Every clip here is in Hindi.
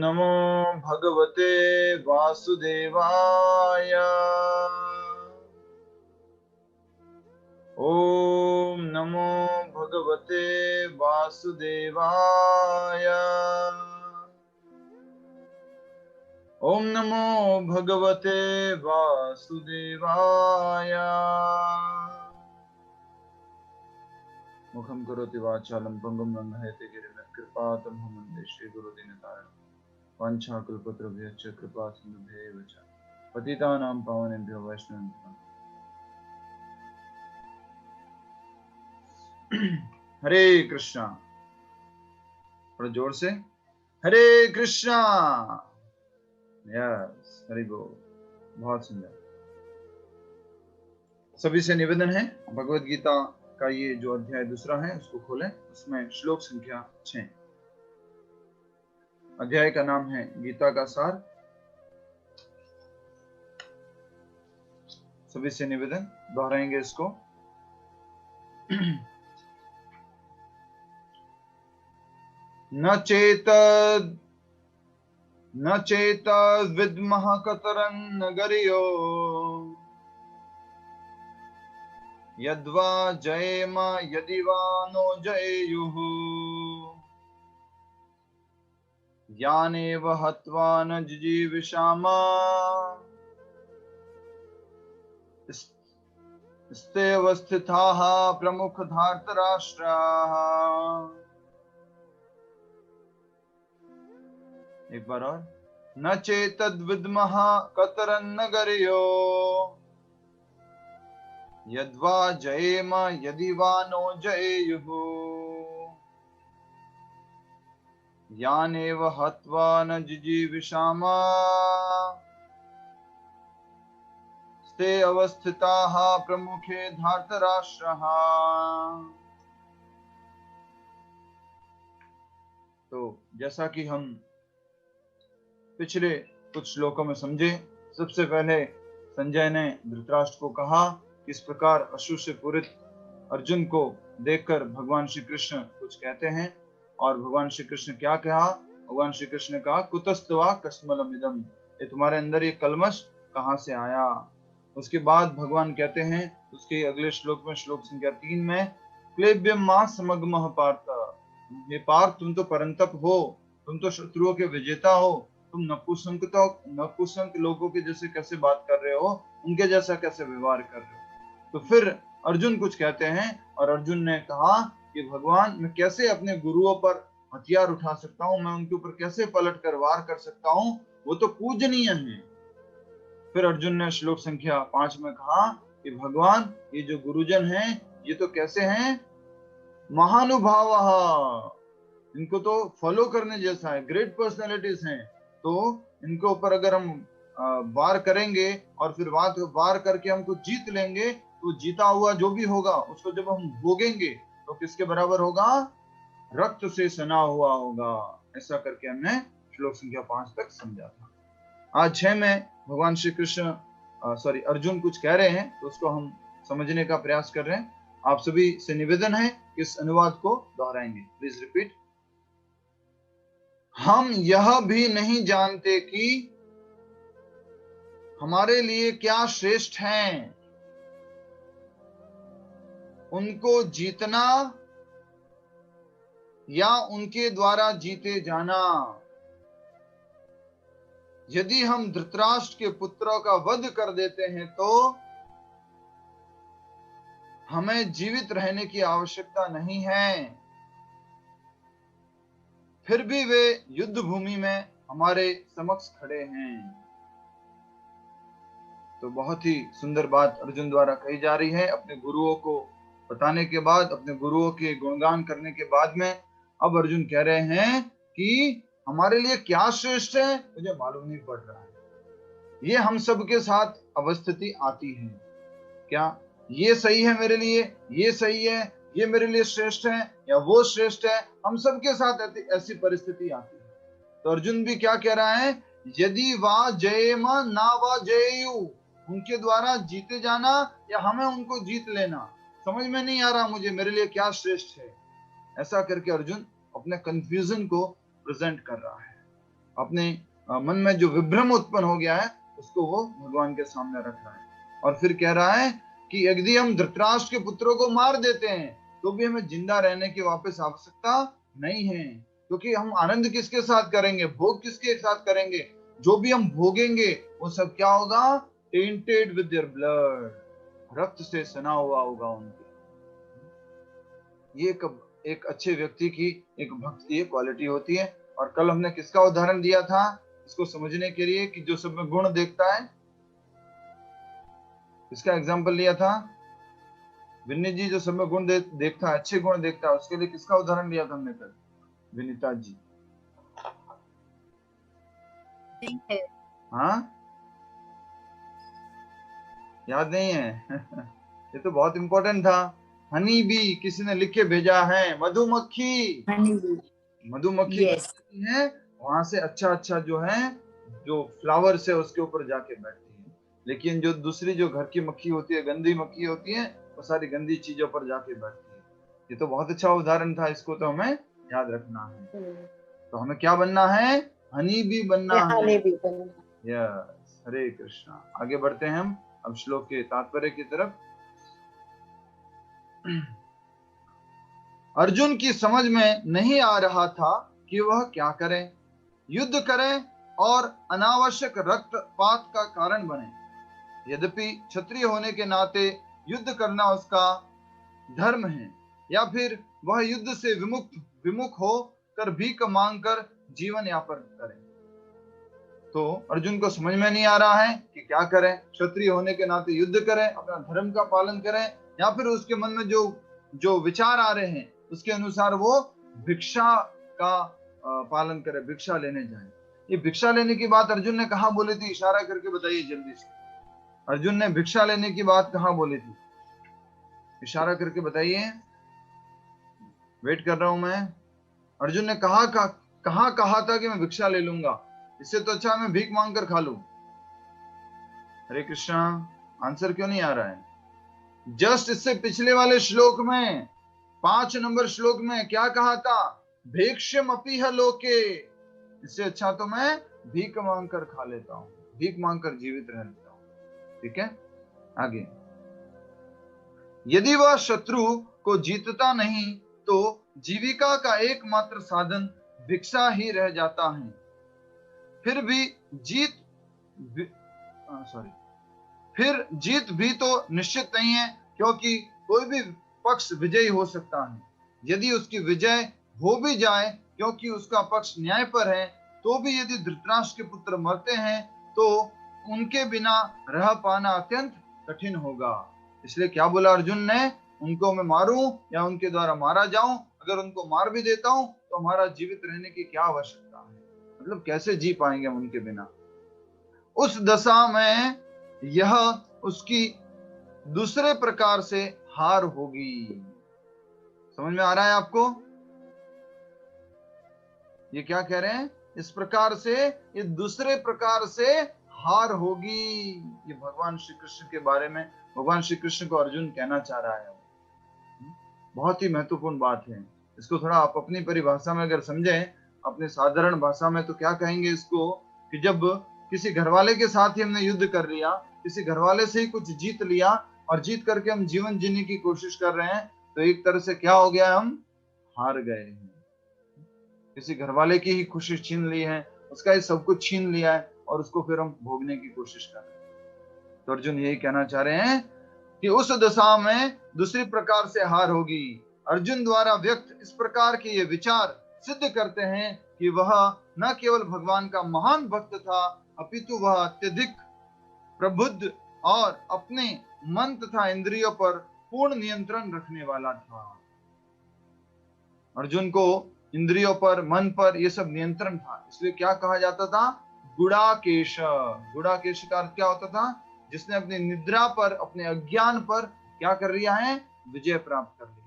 नमो भगवते वासुदेवाय। ओम नमो भगवते वासुदेवाय। ओम नमो भगवते वासुदेवाय। मुखं करोति वाचालं पंगुं लंघयते गिरिं कृपातमहं वन्दे श्रीगुरुदीनतारिणं। वाञ्छाकल्पतरुभ्यश्च कृपा सिन्धुभ्येव च पतितानां पावनेभ्यो वैष्णवेभ्यो। हरे कृष्णा। थोड़ा जोर से हरे कृष्णा। यस, हरि बोल। बहुत सुंदर। सभी से निवेदन है, भगवत गीता का ये जो अध्याय दूसरा है उसको खोलें। उसमें श्लोक संख्या 6। अध्याय का नाम है गीता का सार। सभी से निवेदन, दोहराएंगे इसको। न चेतद् विद्मः कतरन्न गर्यो यद्वा जयेम यदि वा नो जयेयुः यानेव हत्वा न जिजीविषाम स्तेऽवस्थिताः प्रमुख धार्तराष्ट्राः। एक बार और। न चेतद् विद्मः कतरन्न गर्यो यद्वा जयेम यदि वा नो जयेयुः यानेव हत्वा न जिजीविषाम स्ते अवस्थिताः प्रमुखे धार्तराष्ट्राः। तो जैसा कि हम पिछले कुछ श्लोकों में समझे, सबसे पहले संजय ने धृतराष्ट्र को कहा, इस प्रकार अश्रु से पूरित अर्जुन को देखकर भगवान श्री कृष्ण कुछ कहते हैं। और भगवान श्री कृष्ण क्या कहा? भगवान श्री कृष्ण ने कहा, कुतस्तवा कस्मलमिदम्, ये तुम्हारे अंदर ये कलमश कहां से आया? उसके बाद भगवान कहते हैं उसके अगले श्लोक में, श्लोक संख्या 3 में, क्लेब्यम मा समगमः पार्थ, हे पार्थ तुम तो परंतप हो, तुम तो शत्रुओं के विजेता हो, तुम नपुंसक लोगों के जैसे कैसे बात कर रहे हो, उनके जैसा कैसे व्यवहार कर रहे हो? तो फिर अर्जुन कुछ कहते हैं और अर्जुन ने कहा कि भगवान मैं कैसे अपने गुरुओं पर हथियार उठा सकता हूँ, मैं उनके ऊपर कैसे पलट कर वार कर सकता हूँ, वो तो पूजनीय है। फिर अर्जुन ने श्लोक संख्या 5 में कहा कि भगवान ये जो गुरुजन हैं ये तो कैसे हैं? महानुभाव, इनको तो फॉलो करने जैसा है, ग्रेट पर्सनैलिटीज हैं। तो इनके ऊपर अगर हम वार करेंगे और फिर वार करके हमको जीत लेंगे, तो जीता हुआ जो भी होगा उसको जब हम भोगेंगे तो किसके बराबर होगा? रक्त से सना हुआ होगा। ऐसा करके हमने श्लोक संख्या 5 तक समझा था। आज 6 में भगवान श्री कृष्ण अर्जुन कुछ कह रहे हैं, तो उसको हम समझने का प्रयास कर रहे हैं। आप सभी से निवेदन है कि इस अनुवाद को दोहराएंगे। Please repeat. हम यह भी नहीं जानते कि हमारे लिए क्या श्रेष्ठ हैं, उनको जीतना या उनके द्वारा जीते जाना। यदि हम धृतराष्ट्र के पुत्रों का वध कर देते हैं तो हमें जीवित रहने की आवश्यकता नहीं है, फिर भी वे युद्ध भूमि में हमारे समक्ष खड़े हैं। तो बहुत ही सुंदर बात अर्जुन द्वारा कही जा रही है। अपने गुरुओं को बताने के बाद, अपने गुरुओं के गुणगान करने के बाद में अब अर्जुन कह रहे हैं कि हमारे लिए क्या श्रेष्ठ है मुझे मालूम नहीं पड़ रहा है। ये हम सबके साथ अवस्थिति आती है। क्या ये सही है मेरे लिए, ये सही है, ये मेरे लिए श्रेष्ठ है या वो श्रेष्ठ है? हम सबके साथ ऐसी परिस्थिति आती है। तो अर्जुन भी क्या कह रहा है? यदि वा जयेम ना वा जयेयु, उनके द्वारा जीते जाना या हमें उनको जीत लेना, समझ में नहीं आ रहा मुझे मेरे लिए क्या श्रेष्ठ है। ऐसा करके अर्जुन अपने कंफ्यूजन को प्रेजेंट कर रहा है। अपने मन में जो विभ्रम उत्पन्न हो गया है उसको वो भगवान के सामने रख रहा है। और फिर कह रहा है कि यदि हम धृतराष्ट्र के पुत्रों को मार देते हैं तो भी हमें जिंदा रहने की वापस आवश्यकता नहीं है, क्योंकि हम आनंद किसके साथ करेंगे, भोग किसके साथ करेंगे, जो भी हम भोगेंगे वो सब क्या होगा, टेंटेड विद देयर ब्लड, रक्त से सना हुआ होगा उनके। ये एक अच्छे व्यक्ति की एक भक्त की क्वालिटी होती है। और कल हमने किसका उदाहरण दिया था इसको समझने के लिए कि जो सब में गुण देखता है, इसका एग्जाम्पल लिया था विन्नी जी, जो सब में गुण देखता है, अच्छे गुण देखता है, उसके लिए किसका उदाहरण लिया था हमने कल, विनीता जी? हाँ, याद नहीं है? ये तो बहुत इंपॉर्टेंट था। हनी बी किसी ने लिख के भेजा है, मधुमक्खी, मधुमक्खी yes. है वहां से अच्छा अच्छा जो है जो फ्लावर्स है उसके ऊपर जाके बैठती है, लेकिन जो दूसरी जो घर की मक्खी होती है, गंदी मक्खी होती है, वो सारी गंदी चीजों पर जाके बैठती है। ये तो बहुत अच्छा उदाहरण था, इसको तो हमें याद रखना है। तो हमें क्या बनना है, हनी बी बनना है। यस, हरे कृष्णा। आगे बढ़ते हैं हम अब श्लोक के तात्पर्य की तरफ। अर्जुन की समझ में नहीं आ रहा था कि वह क्या करे, युद्ध करें और अनावश्यक रक्तपात का कारण बने। यद्यपि क्षत्रिय होने के नाते युद्ध करना उसका धर्म है, या फिर वह युद्ध से विमुख हो कर भीख मांगकर जीवन यापन करे। तो अर्जुन को समझ में नहीं आ रहा है कि क्या करें, क्षत्रिय होने के नाते युद्ध करें, अपना धर्म का पालन करें, या फिर उसके मन में जो विचार आ रहे हैं उसके अनुसार वो भिक्षा का पालन करे, भिक्षा लेने जाए। ये भिक्षा लेने की बात अर्जुन ने कहा बोली थी, इशारा करके बताइए जल्दी से। अर्जुन ने भिक्षा लेने की बात कहाँ बोली थी, इशारा करके बताइए, वेट कर रहा हूं मैं। अर्जुन ने कहा था कि मैं भिक्षा ले लूंगा, इससे तो अच्छा मैं भीख मांग कर खा लूं। हरे कृष्णा, आंसर क्यों नहीं आ रहा है? जस्ट इससे पिछले वाले श्लोक में 5 नंबर श्लोक में क्या कहा था, भेक्ष्यम अपीह लोके, इससे अच्छा तो मैं भीख मांग कर खा लेता हूं, भीख मांग कर जीवित रह लेता हूं। ठीक है, आगे। यदि वह शत्रु को जीतता नहीं तो जीविका का एकमात्र साधन भिक्षा ही रह जाता है। फिर जीत भी तो निश्चित नहीं है, क्योंकि कोई भी पक्ष विजयी हो सकता है। यदि उसकी विजय हो भी जाए क्योंकि उसका पक्ष न्याय पर है, तो भी यदि धृतराष्ट्र के पुत्र मरते हैं तो उनके बिना रह पाना अत्यंत कठिन होगा। इसलिए क्या बोला अर्जुन ने, उनको मैं मारूं या उनके द्वारा मारा जाऊं, अगर उनको मार भी देता हूं तो हमारा जीवित रहने की क्या आवश्यकता है, मतलब कैसे जी पाएंगे हम उनके बिना। उस दशा में यह उसकी दूसरे प्रकार से हार होगी। समझ में आ रहा है आपको? ये क्या कह रहे हैं, इस प्रकार से ये दूसरे प्रकार से हार होगी। ये भगवान श्री कृष्ण के बारे में भगवान श्री कृष्ण को अर्जुन कहना चाह रहा है। बहुत ही महत्वपूर्ण बात है। इसको थोड़ा आप अपनी परिभाषा में अगर समझें, अपने साधारण भाषा में, तो क्या कहेंगे इसको, कि जब किसी घरवाले के साथ ही हमने युद्ध कर लिया, किसी घरवाले से ही कुछ जीत लिया और जीत करके हम जीवन जीने की कोशिश कर रहे हैं, तो एक तरह से क्या हो गया, हम हार गए हैं। किसी घरवाले की ही खुशी छीन ली है, उसका ही सब कुछ छीन लिया है और उसको फिर हम भोगने की कोशिश कर रहे हैं। तो अर्जुन यही कहना चाह रहे हैं कि उस दशा में दूसरी प्रकार से हार होगी। अर्जुन द्वारा व्यक्त इस प्रकार के ये विचार सिद्ध करते हैं कि वह न केवल भगवान का महान भक्त था, अपितु वह अत्यधिक प्रबुद्ध और अपने मन तथा इंद्रियों पर पूर्ण नियंत्रण रखने वाला था। अर्जुन को इंद्रियों पर, मन पर ये सब नियंत्रण था, इसलिए क्या कहा जाता था, गुड़ाकेश। गुड़ाकेश का अर्थ क्या होता था, जिसने अपनी निद्रा पर, अपने अज्ञान पर क्या कर लिया है, विजय प्राप्त कर ली है।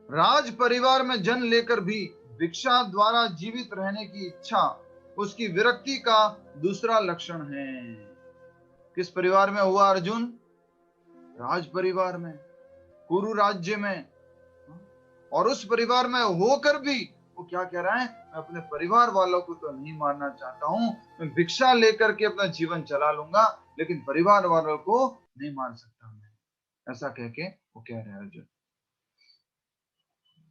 राज परिवार में जन्म लेकर भी भिक्षा द्वारा जीवित रहने की इच्छा उसकी विरक्ति का दूसरा लक्षण है। किस परिवार में हुआ अर्जुन? राज परिवार में, कुरु राज्य में। और उस परिवार में होकर भी वो क्या कह रहा है, मैं अपने परिवार वालों को तो नहीं मारना चाहता हूं, मैं भिक्षा लेकर के अपना जीवन चला लूंगा, लेकिन परिवार वालों को नहीं मार सकता मैं, ऐसा कह के वो कह रहे हैं अर्जुन।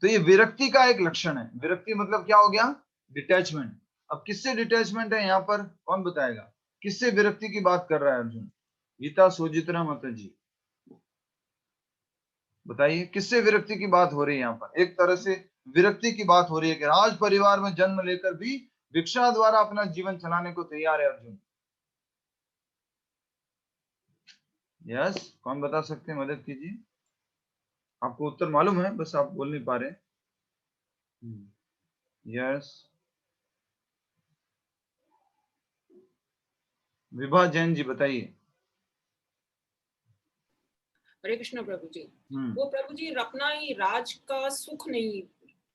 तो ये विरक्ति का एक लक्षण है। विरक्ति मतलब क्या हो गया, डिटैचमेंट। अब किससे डिटैचमेंट है यहाँ पर, कौन बताएगा, किससे विरक्ति की बात कर रहा है अर्जुन? गीता सोजित्रा माता जी बताइए, किससे विरक्ति की बात हो रही है यहाँ पर? एक तरह से विरक्ति की बात हो रही है कि राज परिवार में जन्म लेकर भी भिक्षा द्वारा अपना जीवन चलाने को तैयार है अर्जुन। यस, कौन बता सकते हैं, मदद कीजिए। आपको उत्तर मालूम है, बस आप बोल नहीं पा रहे। यस, विभा जैन जी बताइए। हरे कृष्ण प्रभु जी। हम्म, वो प्रभु जी अपना ही राज का सुख नहीं,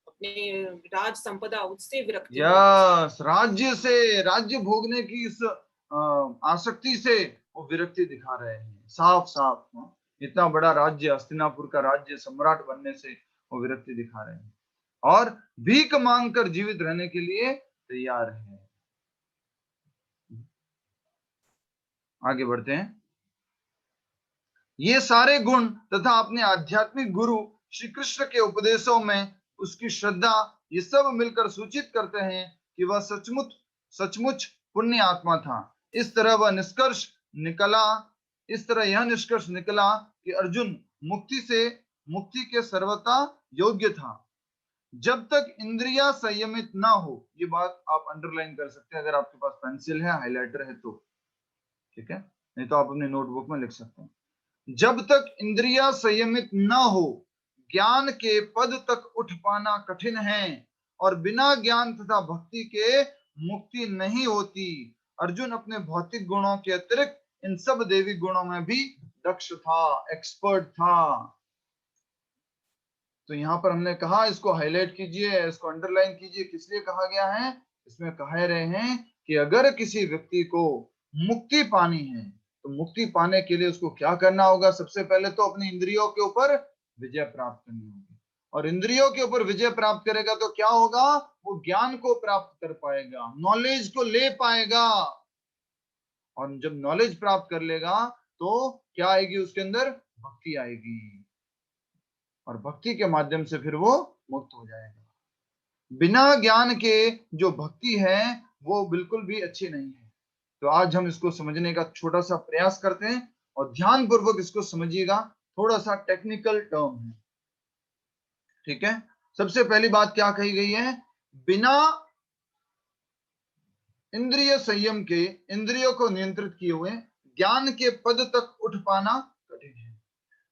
अपने राज संपदा उससे विरक्ति हो गई। यस, राज्य से, राज्य भोगने की इस आसक्ति से वो विरक्ति दिखा रहे हैं, साफ साफ। इतना बड़ा राज्य, हस्तिनापुर का राज्य सम्राट बनने से वो विरक्ति दिखा रहे हैं और भीख मांगकर जीवित रहने के लिए तैयार है। आगे बढ़ते हैं। ये सारे गुण तथा अपने आध्यात्मिक गुरु श्री कृष्ण के उपदेशों में उसकी श्रद्धा, ये सब मिलकर सूचित करते हैं कि वह सचमुच सचमुच पुण्य आत्मा था। इस तरह यह निष्कर्ष निकला कि अर्जुन मुक्ति के सर्वथा योग्य था, जब तक इंद्रिया संयमित ना हो। ये बात आप अंडरलाइन कर सकते हैं अगर आपके पास पेंसिल है, हाइलाइटर है तो, ठीक है, नहीं तो आप अपने नोटबुक में लिख सकते हैं। जब तक इंद्रिया संयमित न हो, ज्ञान के पद तक उठ पाना कठिन है और बिना ज्ञान तथा भक्ति के मुक्ति नहीं होती। अर्जुन अपने भौतिक गुणों के अतिरिक्त इन सब देवी गुणों में भी दक्ष था, एक्सपर्ट था। तो यहां पर हमने कहा इसको हाईलाइट कीजिए, इसको अंडरलाइन कीजिए। किस लिए कहा गया है? इसमें कह रहे हैं कि अगर किसी व्यक्ति को मुक्ति पानी है तो मुक्ति पाने के लिए उसको क्या करना होगा? सबसे पहले तो अपनी इंद्रियों के ऊपर विजय प्राप्त करनी होगी, और इंद्रियों के ऊपर विजय प्राप्त करेगा तो क्या होगा? वो ज्ञान को प्राप्त कर पाएगा, नॉलेज को ले पाएगा, और जब नॉलेज प्राप्त कर लेगा तो क्या आएगी उसके अंदर? भक्ति आएगी, और भक्ति के माध्यम से फिर वो मुक्त हो जाएगा। बिना ज्ञान के जो भक्ति है वो बिल्कुल भी अच्छी नहीं है। तो आज हम इसको समझने का छोटा सा प्रयास करते हैं और ध्यान पूर्वक इसको समझिएगा। थोड़ा सा टेक्निकल टर्म है, ठीक है। सबसे पहली बात क्या कही गई है? बिना इंद्रिय संयम के, इंद्रियों को नियंत्रित किए हुए ज्ञान के पद तक उठ पाना कठिन है।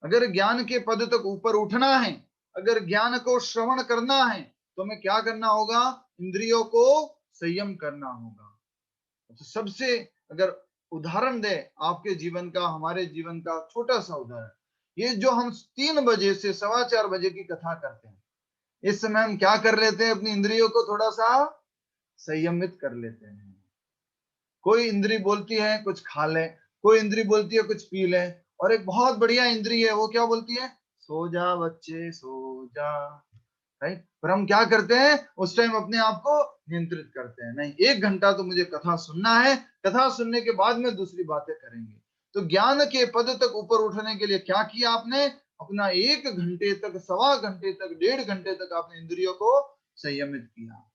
अगर ज्ञान के पद तक ऊपर उठना है, अगर ज्ञान को श्रवण करना है, तो हमें क्या करना होगा? इंद्रियों को संयम करना होगा। तो सबसे, अगर उदाहरण दे आपके जीवन का, हमारे जीवन का छोटा सा उदाहरण, ये जो हम 3 बजे से 4:15 बजे की कथा करते हैं, इस समय हम क्या कर लेते हैं? अपनी इंद्रियों को थोड़ा सा संयमित कर लेते हैं। कोई इंद्री बोलती है कुछ खा ले, कोई इंद्री बोलती है कुछ पी ले, और एक बहुत बढ़िया इंद्री है, वो क्या बोलती है? सो जा बच्चे सो जा, राइट। पर हम क्या करते हैं उस टाइम? अपने आप को नियंत्रित करते हैं, नहीं 1 घंटा तो मुझे कथा सुनना है, कथा सुनने के बाद में दूसरी बातें करेंगे। तो ज्ञान के पद तक ऊपर उठने के लिए क्या किया आपने? अपना 1 घंटे तक, 1.25 घंटे तक, 1.5 घंटे तक आपने इंद्रियों को संयमित किया।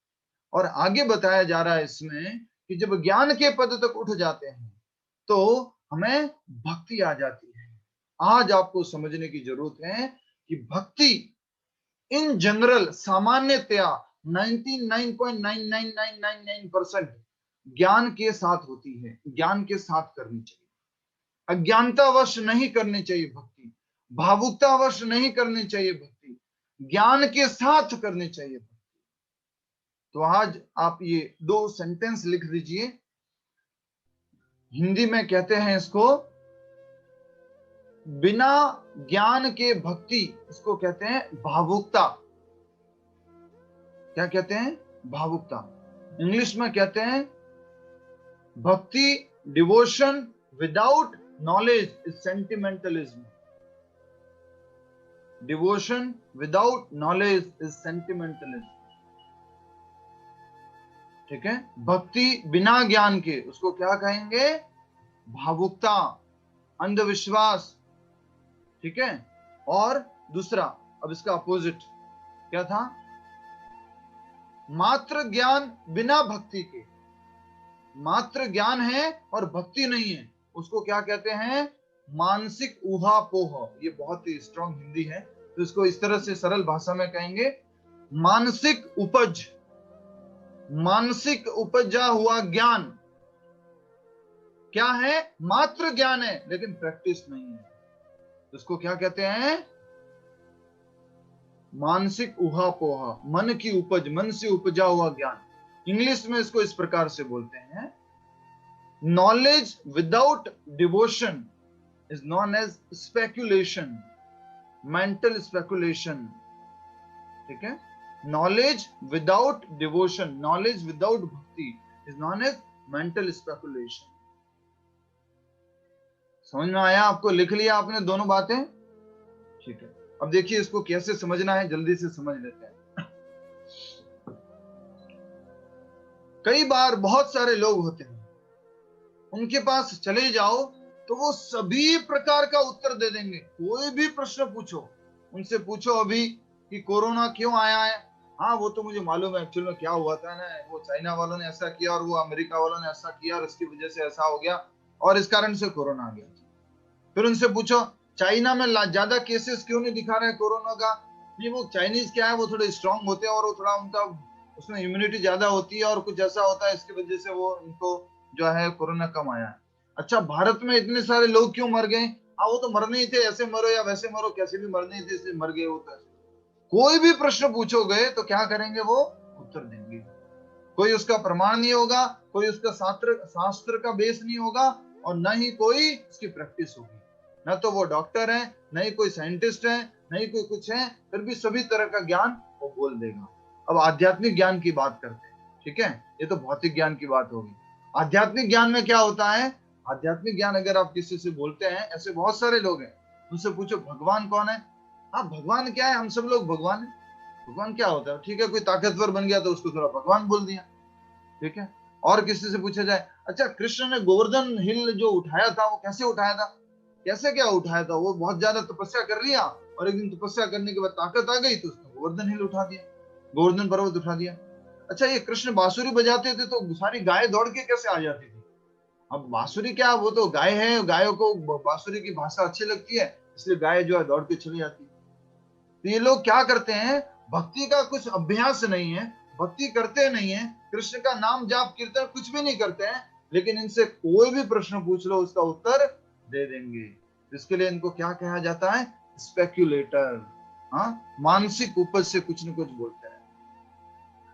और आगे बताया जा रहा है इसमें कि जब ज्ञान के पद तक उठ जाते हैं तो हमें भक्ति आ जाती है। आज आपको समझने की जरूरत है कि भक्ति इन जनरल, सामान्यतया 99.99999% ज्ञान के साथ होती है, ज्ञान के साथ करनी चाहिए। अज्ञानतावश नहीं करनी चाहिए भक्ति, भावुकतावश नहीं करनी चाहिए भक्ति, ज्ञान के साथ करनी चाहिए भक्ति। तो आज आप ये 2 सेंटेंस लिख दीजिए। हिंदी में कहते हैं इसको बिना ज्ञान के भक्ति, इसको कहते हैं भावुकता। क्या कहते हैं? भावुकता। इंग्लिश में कहते हैं भक्ति, devotion without knowledge is sentimentalism. Devotion without knowledge is sentimentalism. ठीक है, भक्ति बिना ज्ञान के उसको क्या कहेंगे? भावुकता, अंधविश्वास। ठीक है, और दूसरा, अब इसका अपोजिट क्या था? मात्र ज्ञान बिना भक्ति के। मात्र ज्ञान है और भक्ति नहीं है, उसको क्या कहते हैं? मानसिक ऊहापोह। ये बहुत ही स्ट्रॉन्ग हिंदी है, तो इसको इस तरह से सरल भाषा में कहेंगे, मानसिक उपज। मानसिक उपजा हुआ ज्ञान क्या है? मात्र ज्ञान है लेकिन प्रैक्टिस नहीं है, उसको क्या कहते हैं? मानसिक ऊहापोह, मन की उपज, मन से उपजा हुआ ज्ञान। इंग्लिश में इसको इस प्रकार से बोलते हैं, knowledge without devotion is known as speculation, mental speculation. ठीक है, knowledge without devotion, knowledge without bhakti is known as mental speculation. समझ में आया आपको? लिख लिया आपने दोनों बातें? ठीक है, अब देखिए इसको कैसे समझना है, जल्दी से समझ लेते हैं। कई बार बहुत सारे लोग होते हैं, उनके पास चले जाओ तो वो सभी प्रकार का उत्तर दे देंगे। कोई भी प्रश्न पूछो, उनसे पूछो अभी कि कोरोना क्यों आया है, हाँ वो तो मुझे मालूम है, एक्चुअल में क्या हुआ था ना, वो चाइना वालों ने ऐसा किया और वो अमेरिका वालों ने ऐसा किया और इसकी वजह से ऐसा हो गया और इस कारण से कोरोना आ गया। फिर उनसे पूछो चाइना में ज्यादा केसेस क्यों नहीं दिखा रहे हैं कोरोना का? नहीं, वो चाइनीज क्या है, वो थोड़े स्ट्रांग होते हैं और वो थोड़ा उनका उसमें इम्यूनिटी ज्यादा होती है और कुछ ऐसा होता है, इसकी वजह से वो उनको जो है कोरोना कम आया है। अच्छा, भारत में इतने सारे लोग क्यों मर गए? हाँ वो तो मरने ही थे, ऐसे मरो या वैसे मरो, कैसे भी मरने ही थे इसलिए मर गए। वो तो कोई भी प्रश्न पूछोगे तो क्या करेंगे? वो उत्तर देंगे। कोई उसका प्रमाण नहीं होगा, कोई उसका शास्त्र का बेस नहीं होगा और न ही कोई उसकी प्रैक्टिस होगी। न तो वो डॉक्टर है, न ही कोई साइंटिस्ट है, न ही कोई कुछ है, फिर भी सभी तरह का ज्ञान वो बोल देगा। अब आध्यात्मिक ज्ञान की बात करते हैं। ठीक है, ये तो भौतिक ज्ञान की बात होगी। आध्यात्मिक ज्ञान में क्या होता है? आध्यात्मिक ज्ञान अगर आप किसी से बोलते हैं, ऐसे बहुत सारे लोग हैं, उनसे पूछो भगवान कौन है? हाँ भगवान क्या है, हम सब लोग भगवान है। भगवान क्या होता है? ठीक है, कोई ताकतवर बन गया तो उसको थोड़ा भगवान बोल दिया। ठीक है, और किसी से पूछा जाए, अच्छा कृष्ण ने गोवर्धन हिल जो उठाया था वो कैसे उठाया था? कैसे क्या उठाया था? वो बहुत ज्यादा तपस्या कर लिया और एक दिन तपस्या करने के बाद ताकत आ गई तो उसने गोवर्धन हिल उठा दिया, गोवर्धन पर्वत उठा दिया। अच्छा, ये कृष्ण बांसुरी बजाते थे तो सारी गाय दौड़ के कैसे आ जाती थी? अब बांसुरी क्या, वो तो गाय है, गायों को बांसुरी की भाषा अच्छी लगती है इसलिए गाय जो है दौड़ के चली जाती है। तो ये लोग क्या करते हैं? भक्ति का कुछ अभ्यास नहीं है, भक्ति करते नहीं है, कृष्ण का नाम जाप कीर्तन कुछ भी नहीं करते हैं, लेकिन इनसे कोई भी प्रश्न पूछ लो उसका उत्तर दे देंगे। इसके लिए इनको क्या कहा जाता है? स्पेक्युलेटर। हाँ, मानसिक उपज से कुछ न कुछ बोलते हैं।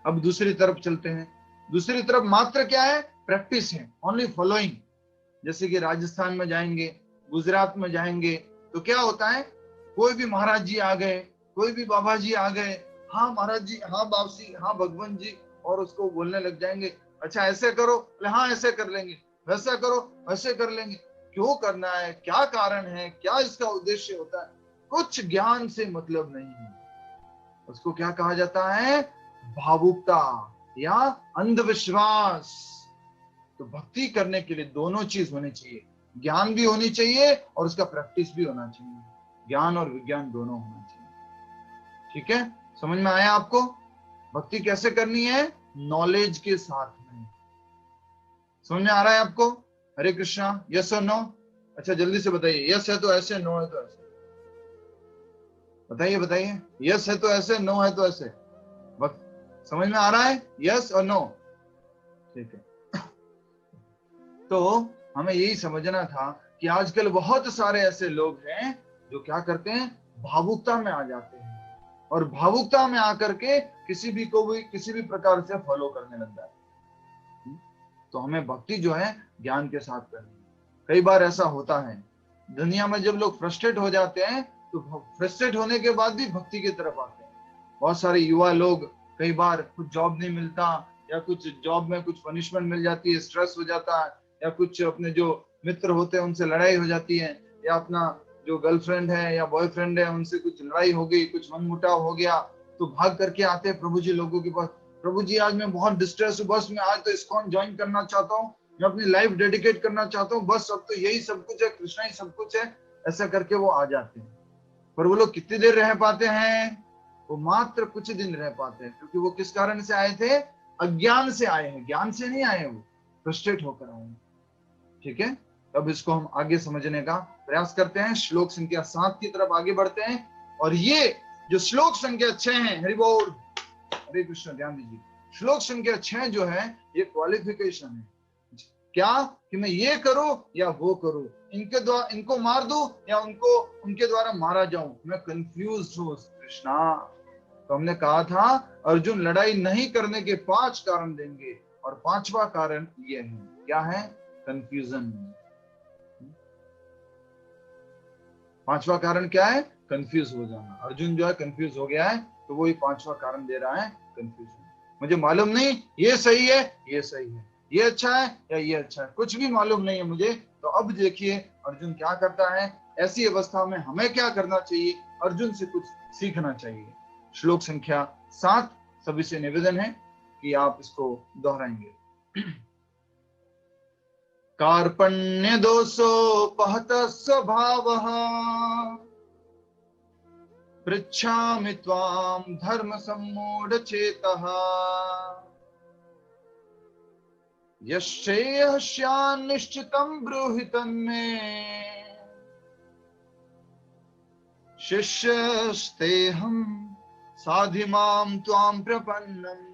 अब दूसरी तरफ चलते हैं। दूसरी तरफ मात्र क्या है? प्रैक्टिस है, ओनली फॉलोइंग। जैसे कि राजस्थान में जाएंगे, गुजरात में जाएंगे तो क्या होता है? कोई भी महाराज जी आ गए, कोई भी बाबा जी आ गए, हाँ महाराज जी, हाँ बाबसी, हाँ भगवान जी, और उसको बोलने लग जाएंगे, अच्छा ऐसे करो, हाँ ऐसे कर लेंगे, वैसा करो वैसे कर लेंगे। क्यों करना है, क्या कारण है, क्या इसका उद्देश्य होता है? कुछ ज्ञान से मतलब नहीं है। उसको क्या कहा जाता है? भावुकता या अंधविश्वास। तो भक्ति करने के लिए दोनों चीज होनी चाहिए, ज्ञान भी होनी चाहिए और उसका प्रैक्टिस भी होना चाहिए। ज्ञान और विज्ञान दोनों होना चाहिए। ठीक है, समझ में आया आपको? भक्ति कैसे करनी है? नॉलेज के साथ में। समझ में आ रहा है आपको? हरे कृष्णा, यस और नो? अच्छा जल्दी से बताइए, यस है तो ऐसे, नो है तो ऐसे। बताइए बताइए, यस है तो ऐसे, नो है तो ऐसे। समझ में आ रहा है? यस और नो? ठीक है, तो हमें यही समझना था कि आजकल बहुत सारे ऐसे लोग हैं जो क्या करते हैं? भावुकता में आ जाते हैं और भावुकता में आकर के किसी भी को भी किसी भी प्रकार से फॉलो करने लग जाते हैं। तो हमें भक्ति जो है ज्ञान के साथ करनी है। कई बार ऐसा होता है दुनिया में, जब लोग फ्रस्ट्रेट हो जाते हैं तो फ्रस्ट्रेट होने के बाद भी भक्ति की तरफ आते हैं। बहुत सारे युवा लोग, कई बार कुछ जॉब नहीं मिलता या कुछ जॉब में कुछ पनिशमेंट मिल जाती है, स्ट्रेस हो जाता है, या कुछ अपने जो मित्र होते हैं उनसे लड़ाई हो जाती है, या अपना जो गर्लफ्रेंड है या बॉयफ्रेंड है उनसे कुछ लड़ाई हो गई, कुछ मनमुटाव हो गया, तो भाग करके आते हैं प्रभु जी लोगों के पास, प्रभु जी आज मैं बहुत डिस्ट्रेस हूँ, बस मैं आज तो इस्कॉन ज्वाइन करना चाहता हूँ, मैं अपनी लाइफ डेडिकेट करना चाहता हूँ, बस अब तो यही सब कुछ है, कृष्णा ही सब कुछ है, ऐसा करके वो आ जाते हैं। पर वो लोग कितनी देर रह पाते हैं? वो मात्र कुछ दिन रह पाते हैं, क्योंकि वो किस कारण से आए थे? अज्ञान से आए हैं, ज्ञान से नहीं आए, वो फ्रस्ट्रेट होकर आए हैं। ठीक है, अब इसको हम आगे समझने का प्रयास करते हैं, श्लोक संख्या 7 की तरफ आगे बढ़ते हैं। और ये जो श्लोक संख्या 6 है, हरि बोल, हरे कृष्ण, ध्यान दीजिए, श्लोक संख्या 6 जो है ये क्वालिफिकेशन है, क्या कि मैं ये करूं या वो करूं, इनके द्वारा इनको मार दूं या उनको उनके द्वारा मारा जाऊं, मैं कंफ्यूज हूं कृष्णा। तो हमने कहा था अर्जुन लड़ाई नहीं करने के 5 कारण देंगे, और 5वां कारण ये है, क्या है? कंफ्यूजन। 5वां कारण क्या है? कंफ्यूज हो जाना। अर्जुन जो है कंफ्यूज हो गया है, तो वो ये 5वां कारण दे रहा है, कंफ्यूजन। मुझे मालूम नहीं ये सही है, ये सही है, ये अच्छा है या ये अच्छा है, कुछ भी मालूम नहीं है मुझे। तो अब देखिए अर्जुन क्या करता है, ऐसी अवस्था में हमें क्या करना चाहिए? अर्जुन से कुछ सीखना चाहिए। श्लोक संख्या 7 सभी से निवेदन है कि आप इसको दोहराएंगे। कार्पण्य दोषोपहत स्वभावः पृच्छामि त्वां धर्म सम्मूढ़ चेतः यश्चेह स्यान्निश्चितं ब्रूहि तन्मे शिष्यस्तेऽहं साधि मां त्वां प्रपन्नम्।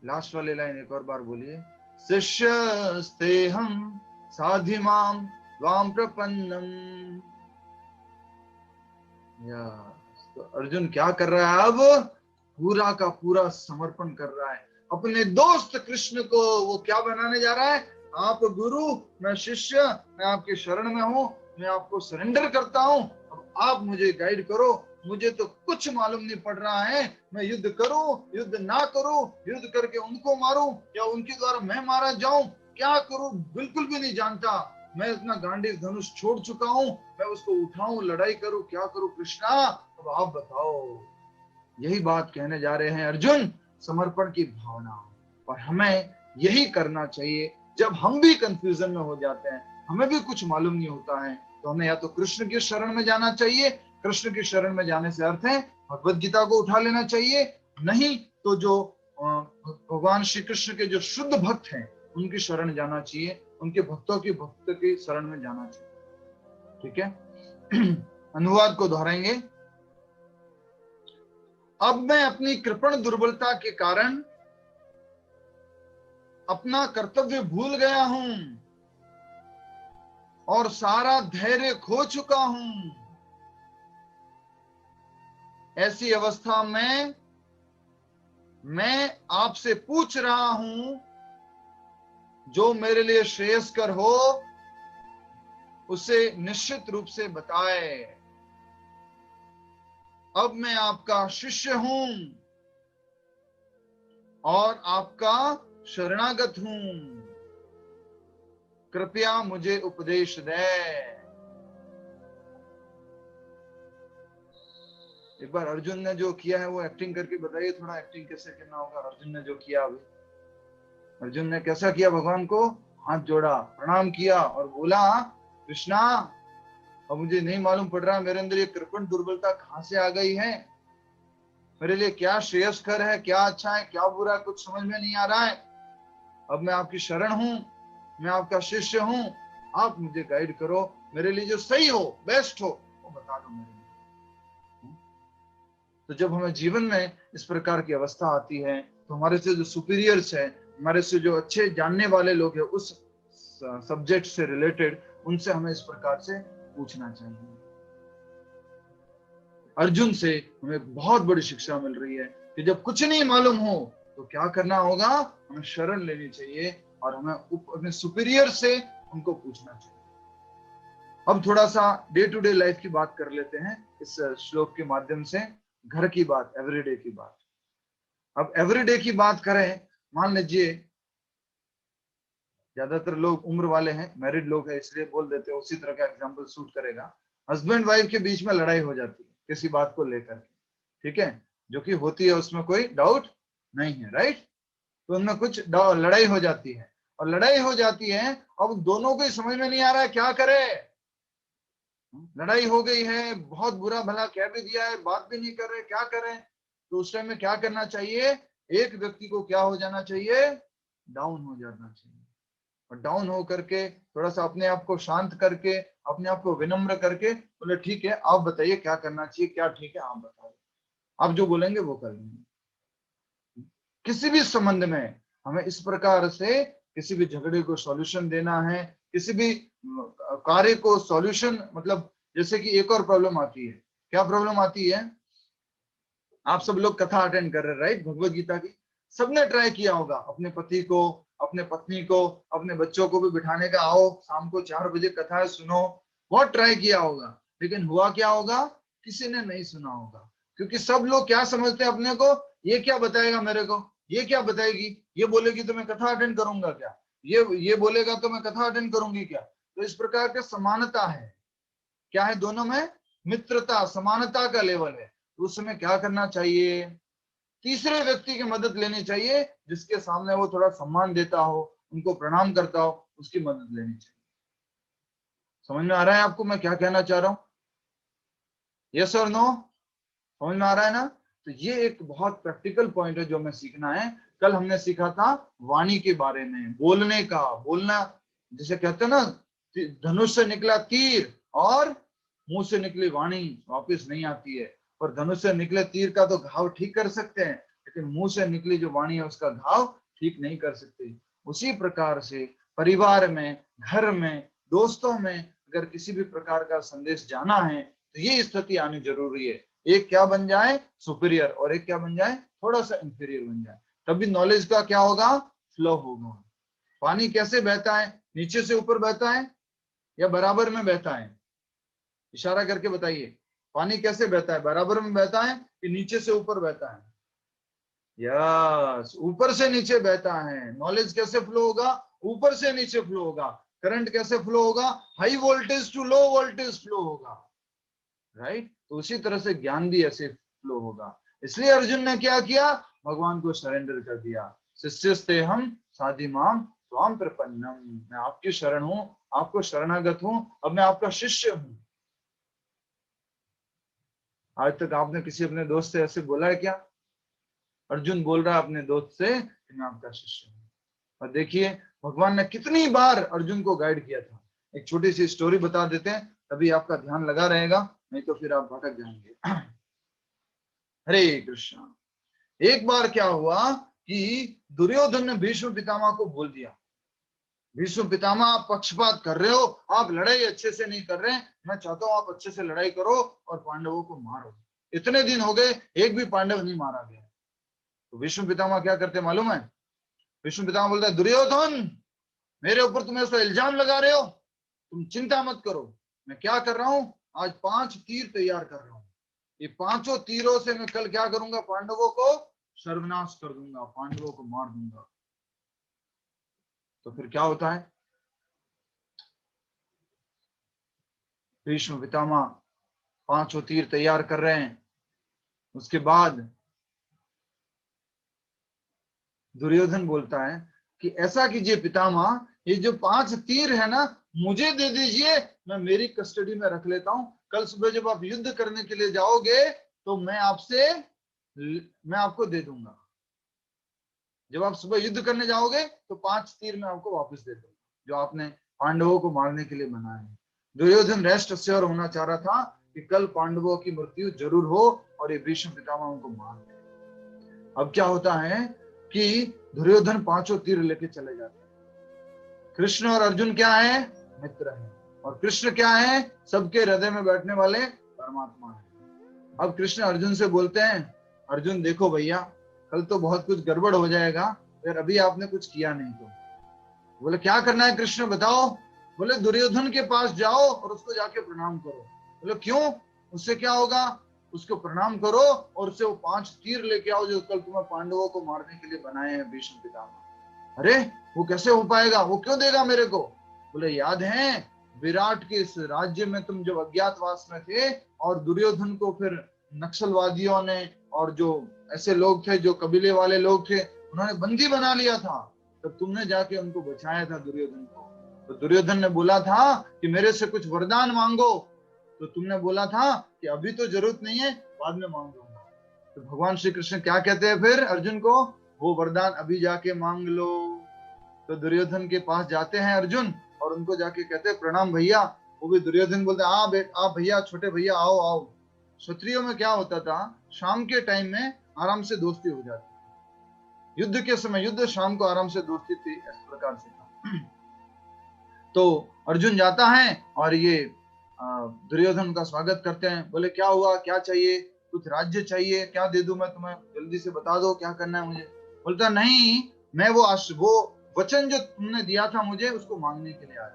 लास्ट वाली लाइन एक और बार बोलिए, शिष्यस्तेऽहं साधि मां त्वां प्रपन्नम्। तो अर्जुन क्या कर रहा है? अब पूरा का पूरा समर्पण कर रहा है अपने दोस्त कृष्ण को। वो क्या बनाने जा रहा है? आप गुरु, मैं शिष्य, मैं आपके शरण में हूं, मैं आपको सरेंडर करता हूं, अब आप मुझे गाइड करो। मुझे तो कुछ मालूम नहीं पड़ रहा है, मैं युद्ध करूं, युद्ध ना करूं, युद्ध करके उनको मारूं या उनके द्वारा मैं मारा जाऊं, क्या करूं बिल्कुल भी नहीं जानता। मैं अपना गांडीव धनुष छोड़ चुका हूं, मैं उसको उठाऊं, लड़ाई करूं, क्या करूं कृष्णा, अब आप बताओ। यही बात कहने जा रहे हैं अर्जुन, समर्पण की भावना। और हमें यही करना चाहिए जब हम भी कंफ्यूजन में हो जाते हैं, हमें भी कुछ मालूम नहीं होता है, तो हमें या तो कृष्ण की शरण में जाना चाहिए। कृष्ण की शरण में जाने से अर्थ है भगवत गीता को उठा लेना चाहिए, नहीं तो जो भगवान श्री कृष्ण के जो शुद्ध भक्त हैं उनकी शरण जाना चाहिए, उनके भक्तों की भक्त की शरण में जाना चाहिए। ठीक है, अनुवाद को दोहराएंगे। अब मैं अपनी कृपण दुर्बलता के कारण अपना कर्तव्य भूल गया हूं और सारा धैर्य खो चुका हूं। ऐसी अवस्था में मैं आपसे पूछ रहा हूं, जो मेरे लिए श्रेयस्कर हो उसे निश्चित रूप से बताए। अब मैं आपका शिष्य हूं और आपका शरणागत हूं, कृपया मुझे उपदेश दे। एक बार अर्जुन ने जो किया है वो एक्टिंग करके बताइए, थोड़ा एक्टिंग कैसे करना होगा। अर्जुन ने जो किया, अभी अर्जुन ने कैसा किया? भगवान को हाथ जोड़ा, प्रणाम किया और बोला, कृष्णा अब मुझे नहीं मालूम पड़ रहा मेरे अंदर ये कृपण दुर्बलता कहां से आ गई है, मेरे लिए क्या श्रेयस्कर है, क्या अच्छा है, क्या बुरा है, कुछ समझ में नहीं आ रहा है। अब मैं आपकी शरण हूं, मैं आपका शिष्य हूं, आप मुझे गाइड करो, मेरे लिए जो सही हो, बेस्ट हो, वो बता दो मेरे लिए। तो जब हमें जीवन में इस प्रकार की अवस्था आती है, तो हमारे से जो सुपीरियर्स है, हमारे से जो अच्छे जानने वाले लोग हैं उस सब्जेक्ट से रिलेटेड, उनसे हमें इस प्रकार से पूछना चाहिए। अर्जुन से हमें बहुत बड़ी शिक्षा मिल रही है कि जब कुछ नहीं मालूम हो तो क्या करना होगा? हमें शरण लेनी चाहिए और हमें अपने सुपीरियर से उनको पूछना चाहिए। अब थोड़ा सा डे टू डे लाइफ की बात कर लेते हैं इस श्लोक के माध्यम से, घर की बात, एवरीडे की बात। अब एवरीडे की बात करें, मान लीजिए ज्यादातर लोग उम्र वाले हैं, मैरिड लोग हैं, इसलिए बोल देते हैं, उसी तरह का एग्जाम्पल सूट करेगा। हस्बैंड वाइफ के बीच में लड़ाई हो जाती है किसी बात को लेकर के, ठीक है, जो कि होती है, उसमें कोई डाउट नहीं है, राइट। तो उनमें कुछ लड़ाई हो जाती है, और लड़ाई हो जाती है, अब दोनों को ही समझ में नहीं आ रहा है क्या करे। लड़ाई हो गई है, बहुत बुरा भला कह भी दिया है, बात भी नहीं कर रहे, क्या करें। तो उस टाइम में क्या करना चाहिए, एक व्यक्ति को क्या हो जाना चाहिए, डाउन हो जाना चाहिए, और डाउन हो करके थोड़ा सा अपने आप को शांत करके, अपने आप को विनम्र करके बोले ठीक है, आप बताइए क्या करना चाहिए, क्या ठीक है आप बताओ, आप जो बोलेंगे वो कर लेंगे। किसी भी संबंध में हमें इस प्रकार से किसी भी झगड़े को सॉल्यूशन देना है, किसी भी कार्य को सॉल्यूशन, मतलब जैसे कि एक और प्रॉब्लम आती है, क्या प्रॉब्लम आती है, आप सब लोग कथा अटेंड कर रहे हैं, राइट, भगवत गीता की। सबने ट्राई किया होगा अपने पति को, अपने पत्नी को, अपने बच्चों को भी बिठाने का, आओ शाम को 4 बजे कथा है सुनो, बहुत ट्राई किया होगा, लेकिन हुआ क्या होगा, किसी ने नहीं सुना होगा। क्योंकि सब लोग क्या समझते हैं अपने को, ये क्या बताएगा मेरे को, ये क्या बताएगी, ये बोलेगी तो मैं कथा अटेंड करूंगा क्या, ये बोलेगा तो मैं कथा अटेंड करूंगी क्या। तो इस प्रकार का समानता है, क्या है दोनों में, मित्रता, समानता का लेवल है। तो उस समय क्या करना चाहिए, तीसरे व्यक्ति की मदद लेनी चाहिए, जिसके सामने वो थोड़ा सम्मान देता हो, उनको प्रणाम करता हो, उसकी मदद लेनी चाहिए। समझ में आ रहा है आपको मैं क्या कहना चाह रहा हूं, यस और नो, समझ में आ रहा है ना। तो ये एक बहुत प्रैक्टिकल पॉइंट है जो हमें सीखना है। कल हमने सीखा था वाणी के बारे में, बोलने का, बोलना, जिसे कहते हैं ना, धनुष से निकला तीर और मुंह से निकली वाणी वापस नहीं आती है। पर धनुष से निकले तीर का तो घाव ठीक कर सकते हैं, लेकिन मुंह से निकली जो वाणी है उसका घाव ठीक नहीं कर सकते। उसी प्रकार से परिवार में, घर में, दोस्तों में अगर किसी भी प्रकार का संदेश जाना है तो ये स्थिति आनी जरूरी है, एक क्या बन जाए, सुपीरियर, और एक क्या बन जाए, थोड़ा सा इंफीरियर बन जाए। तभी नॉलेज का क्या होगा, फ्लो होगा। पानी कैसे बहता है, नीचे से ऊपर बहता है या बराबर में बहता है, इशारा करके बताइए, पानी कैसे बहता है, बराबर में बहता है कि नीचे से ऊपर बहता है, यस, ऊपर से नीचे बहता है। नॉलेज कैसे फ्लो होगा, ऊपर से नीचे फ्लो होगा। करंट कैसे फ्लो होगा, high voltage to low voltage flow होगा, राइट। तो उसी तरह से ज्ञान भी ऐसे फ्लो होगा। इसलिए अर्जुन ने क्या किया, भगवान को सरेंडर कर दिया, शिष्यस्ते हम साधि माम स्वाम प्रपन्नम, मैं आपकी शरण हूं, आपको शरणागत हूं, अब मैं आपका शिष्य हूं। आज तक आपने किसी अपने दोस्त से ऐसे बोला है क्या, अर्जुन बोल रहा है अपने दोस्त से कि मैं आपका शिष्य हूं। और देखिए भगवान ने कितनी बार अर्जुन को गाइड किया था। एक छोटी सी स्टोरी बता देते हैं, तभी आपका ध्यान लगा रहेगा, नहीं तो फिर आप भटक जाएंगे। हरे कृष्णा। एक बार क्या हुआ कि दुर्योधन ने भीष्म पितामह को बोल दिया, भीष्म पितामह आप पक्षपात कर रहे हो, आप लड़ाई अच्छे से नहीं कर रहे हैं, मैं चाहता हूं आप अच्छे से लड़ाई करो और पांडवों को मारो। इतने दिन हो गए एक भी पांडव नहीं मारा गया। तो भीष्म पितामह क्या करते मालूम है, भीष्म पितामह बोलते हैं दुर्योधन मेरे ऊपर तुम ऐसा इल्जाम लगा रहे हो, तुम चिंता मत करो, मैं क्या कर रहा हूं, आज 5 तीर तैयार कर रहा हूं, ये 5 तीरों से मैं कल क्या करूंगा, पांडवों को सर्वनाश कर दूंगा, पांडवों को मार दूंगा। तो फिर क्या होता है, भीष्म पितामह 5 तीर तैयार कर रहे हैं, उसके बाद दुर्योधन बोलता है कि ऐसा कीजिए पितामह, ये जो 5 तीर है ना मुझे दे दीजिए, मैं मेरी कस्टडी में रख लेता हूं, कल सुबह जब आप युद्ध करने के लिए जाओगे तो मैं आपको दे दूंगा। जब आप सुबह युद्ध करने जाओगे तो 5 तीर मैं आपको वापस दे दूंगा जो आपने पांडवों को मारने के लिए बनाए हैं। दुर्योधन रेस्ट अश्योर होना चाह रहा था कि कल पांडवों की मृत्यु जरूर हो और ये भीष्म पितामह उनको मार दे। अब क्या होता है कि दुर्योधन 5 तीर लेके चले जाते हैं। कृष्ण और अर्जुन क्या है, मित्र हैं, और कृष्ण क्या है, सबके हृदय में बैठने वाले परमात्मा है। अब कृष्ण अर्जुन से बोलते हैं, अर्जुन देखो भैया कल तो बहुत कुछ गड़बड़ हो जाएगा, फिर अभी आपने कुछ किया नहीं तो। बोले क्या करना है कृष्ण बताओ, बोले दुर्योधन के पास जाओ और उसको जाके प्रणाम करो। बोले क्यों, उससे क्या होगा, उसको प्रणाम करो और उससे वो 5 तीर लेके आओ जो कल तुम्हें पांडवों को मारने के लिए बनाए हैं भीष्म पितामह। अरे वो कैसे हो पाएगा, वो क्यों देगा मेरे को? बोले याद है विराट के इस राज्य में तुम जब अज्ञातवास में थे और दुर्योधन को फिर नक्सलवादियों ने और जो ऐसे लोग थे, जो कबीले वाले लोग थे, उन्होंने बंदी बना लिया था, तब तुमने जाके उनको बचाया था दुर्योधन को। तो दुर्योधन ने बोला था कि मेरे से कुछ वरदान मांगो, तो तुमने बोला था कि अभी तो जरूरत नहीं है, बाद में मांग लूंगा। तो भगवान श्री कृष्ण क्या कहते हैं फिर अर्जुन को? वो वरदान अभी जाके मांग लो। तो दुर्योधन के पास जाते हैं अर्जुन और उनको जाके कहते हैं प्रणाम भैया। वो भी दुर्योधन बोलते हैं आप भैया, छोटे भैया आओ आओ। क्षत्रियों में क्या होता था, शाम के टाइम में आराम से दोस्ती हो जाती, युद्ध के समय युद्ध, शाम को आराम से दोस्ती थी, इस प्रकार से था। तो अर्जुन जाता है और ये दुर्योधन का स्वागत करते हैं। बोले क्या हुआ, क्या चाहिए, कुछ राज्य चाहिए, क्या दे दूं मैं तुम्हें, जल्दी से बता दो क्या करना है मुझे। बोलता नहीं, मैं वो वचन जो तुमने दिया था मुझे, उसको मांगने के लिए आया।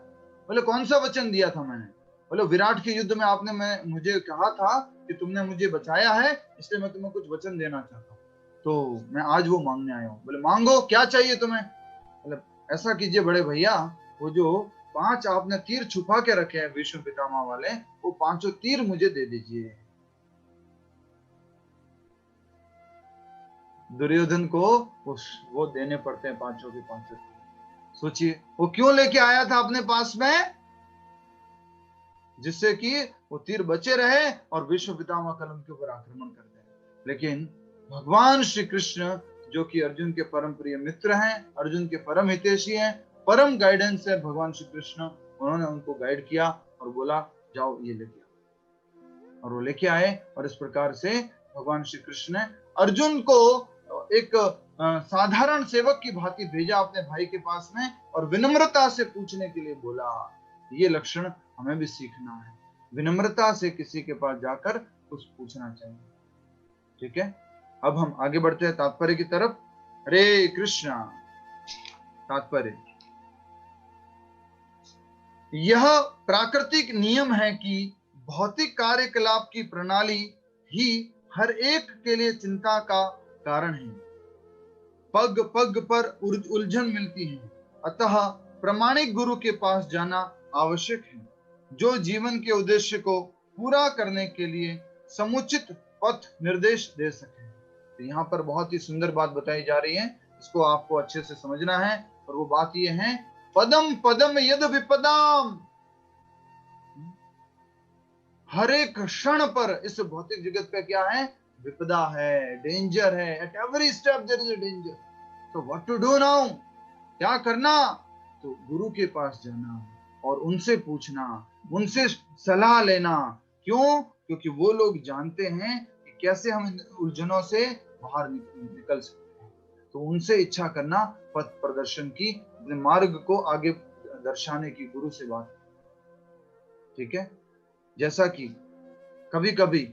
बोले कौन सा वचन दिया था मैंने? बोले विराट के युद्ध में आपने मुझे कहा था कि तुमने मुझे बचाया है, इसलिए मैं तुम्हें कुछ वचन देना चाहता हूँ, तो मैं आज वो मांगने आया हूँ। बोले मांगो, क्या चाहिए तुम्हें? मतलब ऐसा कीजिए बड़े भैया, वो जो 5 आपने तीर छुपा के रखे हैं विष्णु पितामह वाले, वो 5 तीर मुझे दे दीजिए। दुर्योधन को वो देने पड़ते हैं 5 के 5 तीर। सोचिए वो क्यों लेके आया था अपने पास में, जिससे कि वो तीर बचे रहे और विश्व पितामह कल उनके ऊपर आक्रमण कर दे। लेकिन भगवान श्री कृष्ण जो कि अर्जुन के परम प्रिय मित्र हैं, अर्जुन के परम हितैषी हैं, परम गाइडेंस है भगवान श्री कृष्ण, उन्होंने उनको गाइड किया और बोला जाओ ये लेके आओ, और वो लेके आए। और इस प्रकार से भगवान श्री कृष्ण ने अर्जुन को एक साधारण सेवक की भांति भेजा अपने भाई के पास में, और विनम्रता से पूछने के लिए बोला। ये लक्षण हमें भी सीखना है, विनम्रता से किसी के पास जाकर कुछ पूछना चाहिए। ठीक है, अब हम आगे बढ़ते हैं तात्पर्य की तरफ। हरे कृष्णा। तात्पर्य, यह प्राकृतिक नियम है कि भौतिक कार्यकलाप की प्रणाली ही हर एक के लिए चिंता का कारण है। पग पग पर उलझन मिलती है, अतः प्रामाणिक गुरु के पास जाना आवश्यक है, जो जीवन के उद्देश्य को पूरा करने के लिए समुचित पथ निर्देश दे सके। तो यहाँ पर बहुत ही सुंदर बात बताई जा रही है, इसको आपको अच्छे से समझना है। और वो बात ये है, पदम पदम यद विपदाम, हर एक क्षण पर इस भौतिक जगत पे क्या है, विपदा है, डेंजर है। At every step there is a danger. तो व्हाट टू डू नाउ, क्या करना? तो गुरु के पास जाना और उनसे पूछना, उनसे सलाह लेना। क्यों? क्योंकि वो लोग जानते हैं कि कैसे हम इन उलझनों से बाहर निकल सकते हैं। तो उनसे इच्छा करना, पथ प्रदर्शन की, अपने मार्ग को आगे दर्शाने की गुरु से बात। ठीक है, जैसा कि कभी कभी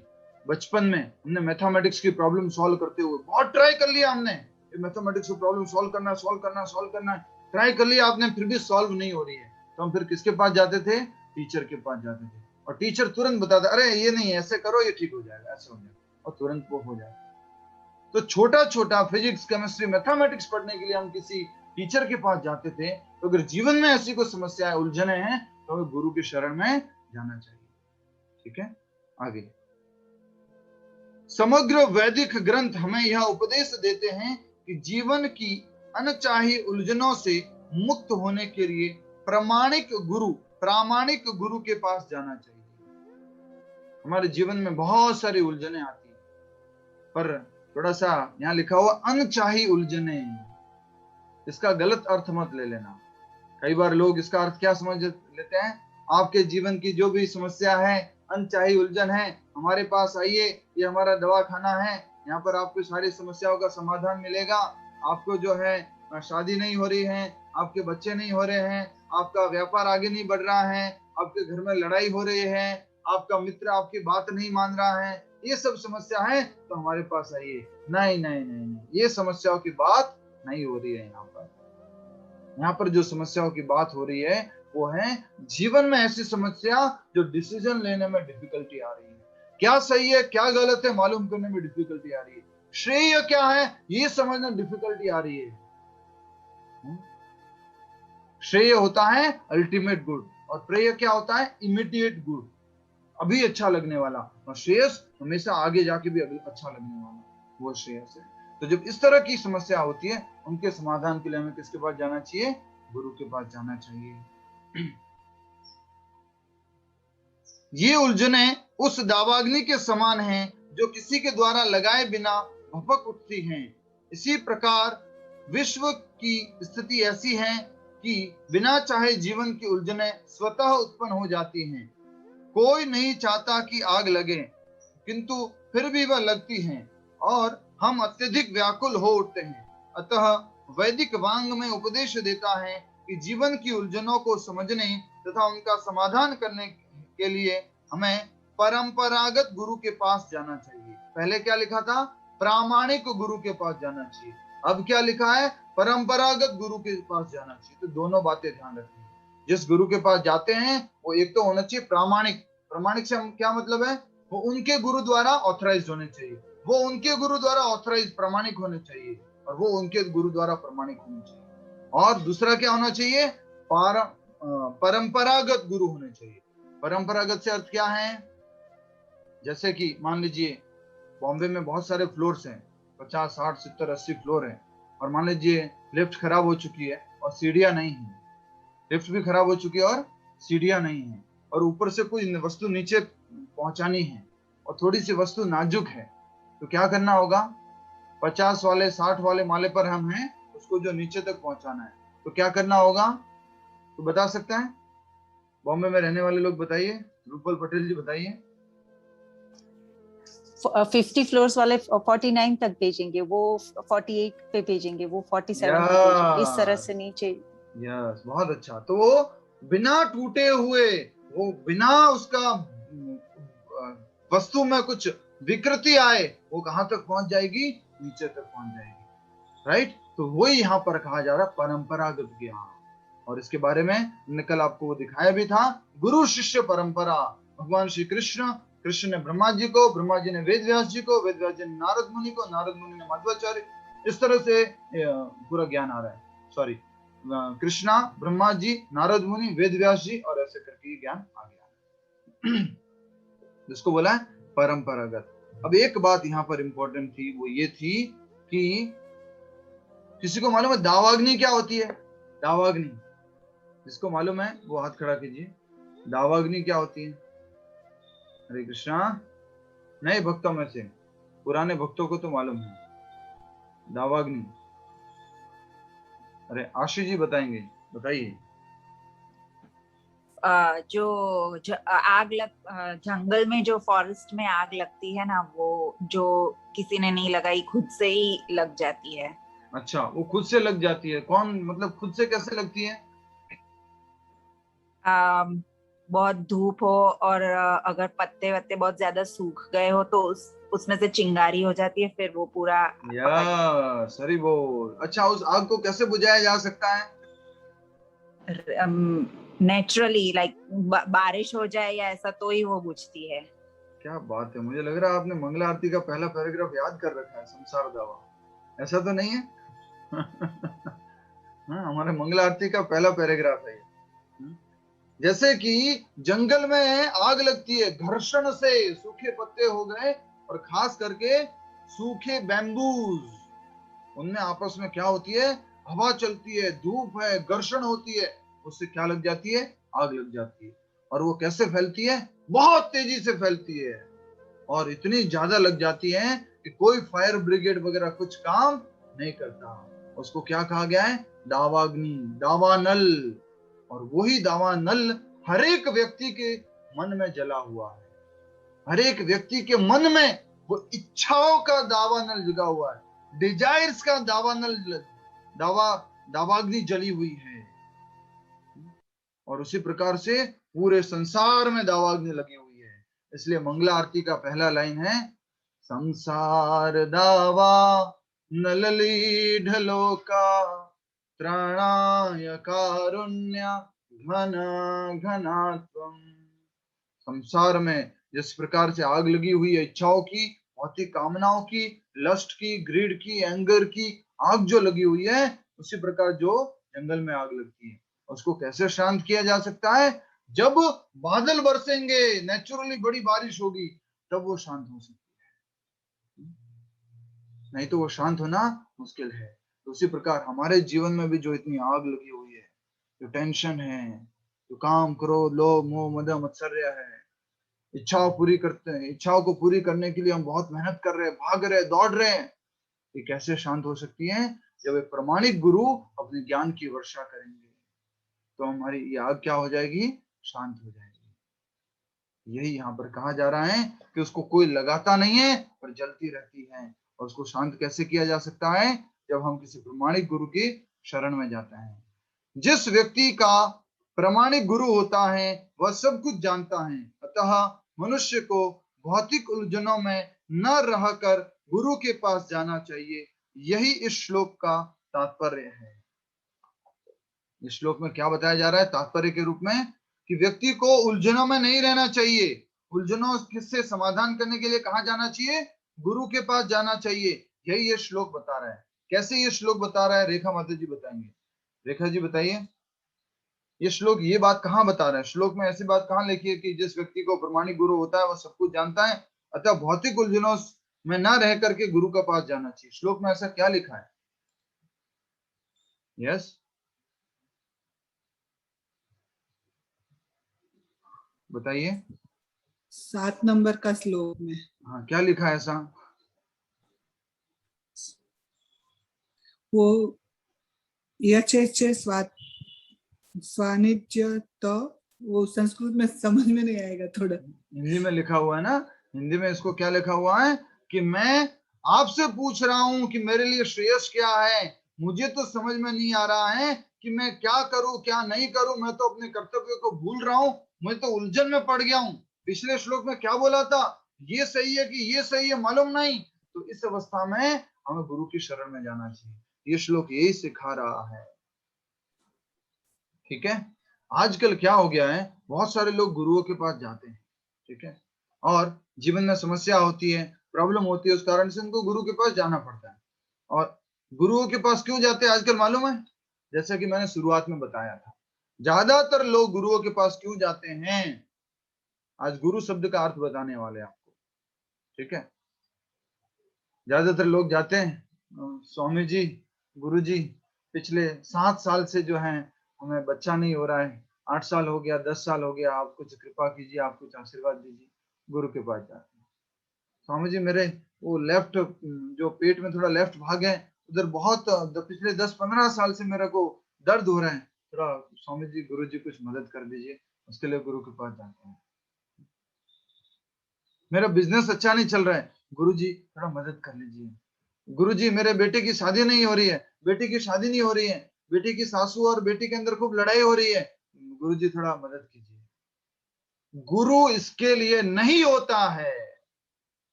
बचपन में हमने मैथमेटिक्स की प्रॉब्लम सॉल्व करते हुए बहुत ट्राई कर लिया, हमने मैथमेटिक्स की प्रॉब्लम सॉल्व करना ट्राई कर लिया आपने, फिर भी सॉल्व नहीं हो रही है, तो हम फिर किसके पास जाते थे? टीचर के पास जाते थे। और टीचर तुरंत बताता, अरे ये नहीं, ऐसे करो, ये ठीक हो जाएगा, ऐसे हो जाएगा, और तुरंत वो हो जाएगा। तो छोटा छोटा फिजिक्स, केमिस्ट्री, मैथमेटिक्स पढ़ने के लिए हम किसी टीचर के पास जाते थे। तो अगर जीवन में ऐसी कोई समस्या, उलझने हैं, तो हमें गुरु के शरण में जाना चाहिए। ठीक है, आगे समग्र वैदिक ग्रंथ हमें यह उपदेश देते हैं कि जीवन की अनचाही उलझनों से मुक्त होने के लिए प्रामाणिक गुरु के पास जाना चाहिए। हमारे जीवन में बहुत सारी उलझने आती है, पर थोड़ा सा यहाँ लिखा हुआ अनचाही उलझने, इसका गलत अर्थ मत ले लेना। कई बार लोग इसका अर्थ क्या समझ लेते हैं, आपके जीवन की जो भी समस्या है, अनचाही उलझन है, हमारे पास आइए, ये हमारा दवा खाना है, यहाँ पर आपको सारी समस्याओं का समाधान मिलेगा। आपको जो है शादी नहीं हो रही है, आपके बच्चे नहीं हो रहे हैं, आपका व्यापार आगे नहीं बढ़ रहा है, आपके घर में लड़ाई हो रही है, आपका मित्र आपकी बात नहीं मान रहा है, ये सब समस्या है, तो हमारे पास आइए। नहीं नहीं नहीं नहीं, ये समस्याओं की बात नहीं हो रही है। यहाँ पर जो समस्याओं की बात हो रही है वो है जीवन में ऐसी समस्या जो डिसीजन लेने में डिफिकल्टी आ रही है, क्या सही है क्या गलत है मालूम करने में डिफिकल्टी आ रही है, श्रेय क्या है ये समझना डिफिकल्टी आ रही है। श्रेय होता है अल्टीमेट गुड, और प्रेय क्या होता है? इमीडिएट गुड, अभी अच्छा लगने वाला। और श्रेयस हमेशा आगे जाके भी अच्छा लगने वाला, वो श्रेयस है। तो जब इस तरह की समस्या होती है, उनके समाधान के लिए हमें किसके पास जाना चाहिए? गुरु के पास जाना चाहिए। ये उलझने उस दावाग्नि के समान हैं जो किसी के द्वारा लगाए बिना भपक उठती हैं। इसी प्रकार विश्व की स्थिति ऐसी है कि बिना चाहे जीवन की उलझने स्वतः उत्पन्न हो जाती हैं। कोई नहीं चाहता कि आग लगे, किंतु फिर भी वह लगती है और हम अत्यधिक व्याकुल हो उठते हैं। अतः वैदिक वांग में उपदेश देता है कि जीवन की उलझनों को समझने तथा उनका समाधान करने के लिए हमें परंपरागत गुरु के पास जाना चाहिए। पहले क्या लिखा था? प्रामाणिक गुरु के पास जाना चाहिए। अब क्या लिखा है? परंपरागत गुरु के पास जाना चाहिए। तो दोनों बातें ध्यान रखनी है। जिस गुरु के पास जाते हैं वो एक तो होना चाहिए प्रामाणिक। प्रामाणिक से क्या मतलब है? वो उनके गुरु द्वारा ऑथराइज होने चाहिए, वो उनके गुरु द्वारा ऑथराइज प्रामाणिक होने चाहिए, और वो उनके गुरु द्वारा प्रामाणिक होने चाहिए। और दूसरा क्या होना चाहिए? परंपरागत गुरु होने चाहिए। परंपरागत से अर्थ क्या है? जैसे कि मान लीजिए बॉम्बे में बहुत सारे फ्लोर्स हैं, 50, 60, 70, 80 फ्लोर हैं, और मान लीजिए लिफ्ट खराब हो चुकी है और सीढ़ियां नहीं है, लिफ्ट भी खराब हो चुकी है और सीढ़ियां नहीं है, और ऊपर से कोई वस्तु नीचे पहुंचानी है और थोड़ी सी वस्तु नाजुक है, तो क्या करना होगा? 50 वाले 60 वाले माले पर हम हैं, उसको जो नीचे तक पहुंचाना है, तो क्या करना होगा? तो बता सकते हैं? बॉम्बे में रहने वाले लोग बताइए। रूपल पटेल जी बताइए। 50 फ्लोर्स वाले 49 तक भेजेंगे, वो 48 पे भेजेंगे, वो 47 पे भेजेंगे, इस तरह से नीचे। यस, बहुत अच्छा। तो वो बिना टूटे हुए, वो बिना उसका वस्तु में कुछ विकृति आए, वो कहां तक पहुंच जाएगी? नीचे तक पहुंच जाएगी। राइट? तो वही यहां पर कहा जा रहा है परंपरागत ज्ञान। और इसके बारे में हमने कल आपको वो दिखाया भी था, गुरु शिष्य परंपरा। भगवान श्री कृष्ण, कृष्ण ने ब्रह्मा जी को, ब्रह्मा जी ने वेद व्यास जी को, वेद व्यास जी ने नारद मुनि को, नारद मुनि ने मध्वाचार्य, इस तरह से पूरा ज्ञान आ रहा है। सॉरी, कृष्णा, ब्रह्मा जी, नारद मुनि, वेद व्यास जी, और ऐसे करके ज्ञान आ गया, जिसको बोला है परंपरागत। अब एक बात यहाँ पर इंपॉर्टेंट थी, वो ये थी कि किसी को मालूम है दावाग्नि क्या होती है? दावाग्नि जिसको मालूम है वो हाथ खड़ा कीजिए। दावाग्नि क्या होती है? हरे कृष्णा। नए भक्तों में से, पुराने भक्तों को तो मालूम है दावाग्नि। अरे आशीष जी बताएंगे, बताइए। जो आग जंगल में जो फॉरेस्ट में आग लगती है ना, वो जो किसी ने नहीं लगाई, खुद से ही लग जाती है। अच्छा, वो खुद से लग जाती है? कौन, मतलब खुद से कैसे लगती है? बहुत धूप हो और अगर पत्ते वत्ते बहुत ज्यादा सूख गए हो तो उसमें से चिंगारी हो जाती है, फिर वो पूरा। या सरी बोल। अच्छा, उस आग को कैसे बुझाया जा सकता है? नेचुरली, लाइक बारिश हो जाए या ऐसा तो ही वो बुझती है। क्या बात है, मुझे लग रहा है आपने मंगला आरती का पहला पैराग्राफ याद कर रखा है, संसार दावा। ऐसा तो नहीं है? हाँ, हमारे मंगला आरती का पहला पैराग्राफ है। जैसे कि जंगल में आग लगती है, घर्षण से सूखे पत्ते हो गए, और खास करके सूखे बैम्बूज, उनमें आपस में क्या होती है? हवा चलती है, धूप है, घर्षण होती है, उससे क्या लग जाती है? आग लग जाती है। और वो कैसे फैलती है? बहुत तेजी से फैलती है, और इतनी ज्यादा लग जाती है कि कोई फायर ब्रिगेड वगैरह कुछ काम नहीं करता। उसको क्या कहा गया है? दावाग्नि, दावानल। और वही दावानल हर एक व्यक्ति के मन में जला हुआ है। हर एक व्यक्ति के मन में वो इच्छाओं का दावानल जगा हुआ है, डिजायर्स का दावानल, दावाग्नि जली हुई है। और उसी प्रकार से पूरे संसार में दावाग्नि लगी हुई है। इसलिए मंगला आरती का पहला लाइन है, संसार दावा नलली ढलोका त्राणाय कारुण्य घन घनात्वम। संसार में जिस प्रकार से आग लगी हुई है, इच्छाओं की, भौतिक कामनाओं की, लस्ट की, ग्रीड की, एंगर की आग जो लगी हुई है, उसी प्रकार जो जंगल में आग लगती है, उसको कैसे शांत किया जा सकता है? जब बादल बरसेंगे, नेचुरली बड़ी बारिश होगी, तब वो शांत हो सकती है, नहीं तो वो शांत होना मुश्किल है। तो उसी प्रकार हमारे जीवन में भी जो इतनी आग लगी हुई है, जो टेंशन है, जो काम, क्रोध, लोभ, मोह, मद, मत्सर्य है, इच्छाओं पूरी करते हैं, इच्छाओं को पूरी करने के लिए हम बहुत मेहनत कर रहे हैं, भाग रहे हैं, दौड़ रहे हैं, ये कैसे शांत हो सकती है? जब एक प्रमाणिक गुरु अपने ज्ञान की वर्षा करेंगे, तो हमारी ये आग क्या हो जाएगी? शांत हो जाएगी। यही यहाँ पर कहा जा रहा है कि उसको कोई लगाता नहीं है पर जलती रहती है। और उसको शांत कैसे किया जा सकता है? जब हम किसी प्रमाणिक गुरु की शरण में जाते हैं। जिस व्यक्ति का प्रमाणिक गुरु होता है वह सब कुछ जानता है, अतः मनुष्य को भौतिक उलझनों में न रहकर गुरु के पास जाना चाहिए। यही इस श्लोक का तात्पर्य है। इस श्लोक में क्या बताया जा रहा है तात्पर्य के रूप में? कि व्यक्ति को उलझनों में नहीं रहना चाहिए। उलझनों किससे समाधान करने के लिए कहाँ जाना चाहिए? गुरु के पास जाना चाहिए। यही ये श्लोक बता रहा है। कैसे ये श्लोक बता रहा है? रेखा माता जी बताएंगे। रेखा जी बताइए, ये श्लोक ये बात कहाँ बता रहा है? श्लोक में ऐसी बात कहाँ लिखी है कि जिस व्यक्ति को प्रमाणिक गुरु होता है वह सब कुछ जानता है, अतः भौतिक उलझनों में न रह करके गुरु के पास जाना चाहिए। श्लोक में ऐसा क्या लिखा है? यस, बताइए। 7 नंबर का श्लोक में। हाँ, क्या लिखा है ऐसा? वो यचे स्वानिध्य, तो वो संस्कृत में समझ में नहीं आएगा थोड़ा। हिंदी में लिखा हुआ है ना। हिंदी में इसको क्या लिखा हुआ है कि मैं आपसे पूछ रहा हूं कि मेरे लिए श्रेयस क्या है। मुझे तो समझ में नहीं आ रहा है कि मैं क्या करूं क्या नहीं करूं। मैं तो अपने कर्तव्य को भूल रहा हूं, मैं तो उलझन में पड़ गया हूं। पिछले श्लोक में क्या बोला था? ये सही है कि ये सही है मालूम नहीं। तो इस अवस्था में हमें गुरु की शरण में जाना चाहिए। ये श्लोक यही सिखा रहा है। ठीक है। आजकल क्या हो गया है, बहुत सारे लोग गुरुओं के पास जाते हैं, ठीक है, और जीवन में समस्या होती है, प्रॉब्लम होती है, उस कारण से उनको गुरु के पास जाना पड़ता है। और गुरुओं के पास क्यों जाते हैं आजकल मालूम है? जैसा कि मैंने शुरुआत में बताया था, ज्यादातर लोग गुरुओं के पास क्यों जाते हैं? आज गुरु शब्द का अर्थ बताने वाले आपको, ठीक है। ज्यादातर लोग जाते हैं, स्वामी जी, गुरु जी, पिछले 7 साल से जो है हमें बच्चा नहीं हो रहा है, 8 साल हो गया, 10 साल हो गया, आप कुछ कृपा कीजिए, आप कुछ आशीर्वाद दीजिए। गुरु के पास जाते हैं, स्वामी जी मेरे वो लेफ्ट जो पेट में थोड़ा लेफ्ट भाग है उधर बहुत पिछले 10-15 साल से मेरे को दर्द हो रहा है, थोड़ा स्वामी जी गुरु जी कुछ मदद कर दीजिए। उसके लिए गुरु के पास जाते हैं। मेरा बिजनेस अच्छा नहीं चल रहा है, गुरु जी थोड़ा मदद कर लीजिए। गुरु जी मेरे बेटे की शादी नहीं हो रही है, बेटी की शादी नहीं हो रही है, बेटी की सासू और बेटी के अंदर खूब लड़ाई हो रही है, गुरु जी थोड़ा मदद कीजिए। गुरु इसके लिए नहीं होता है,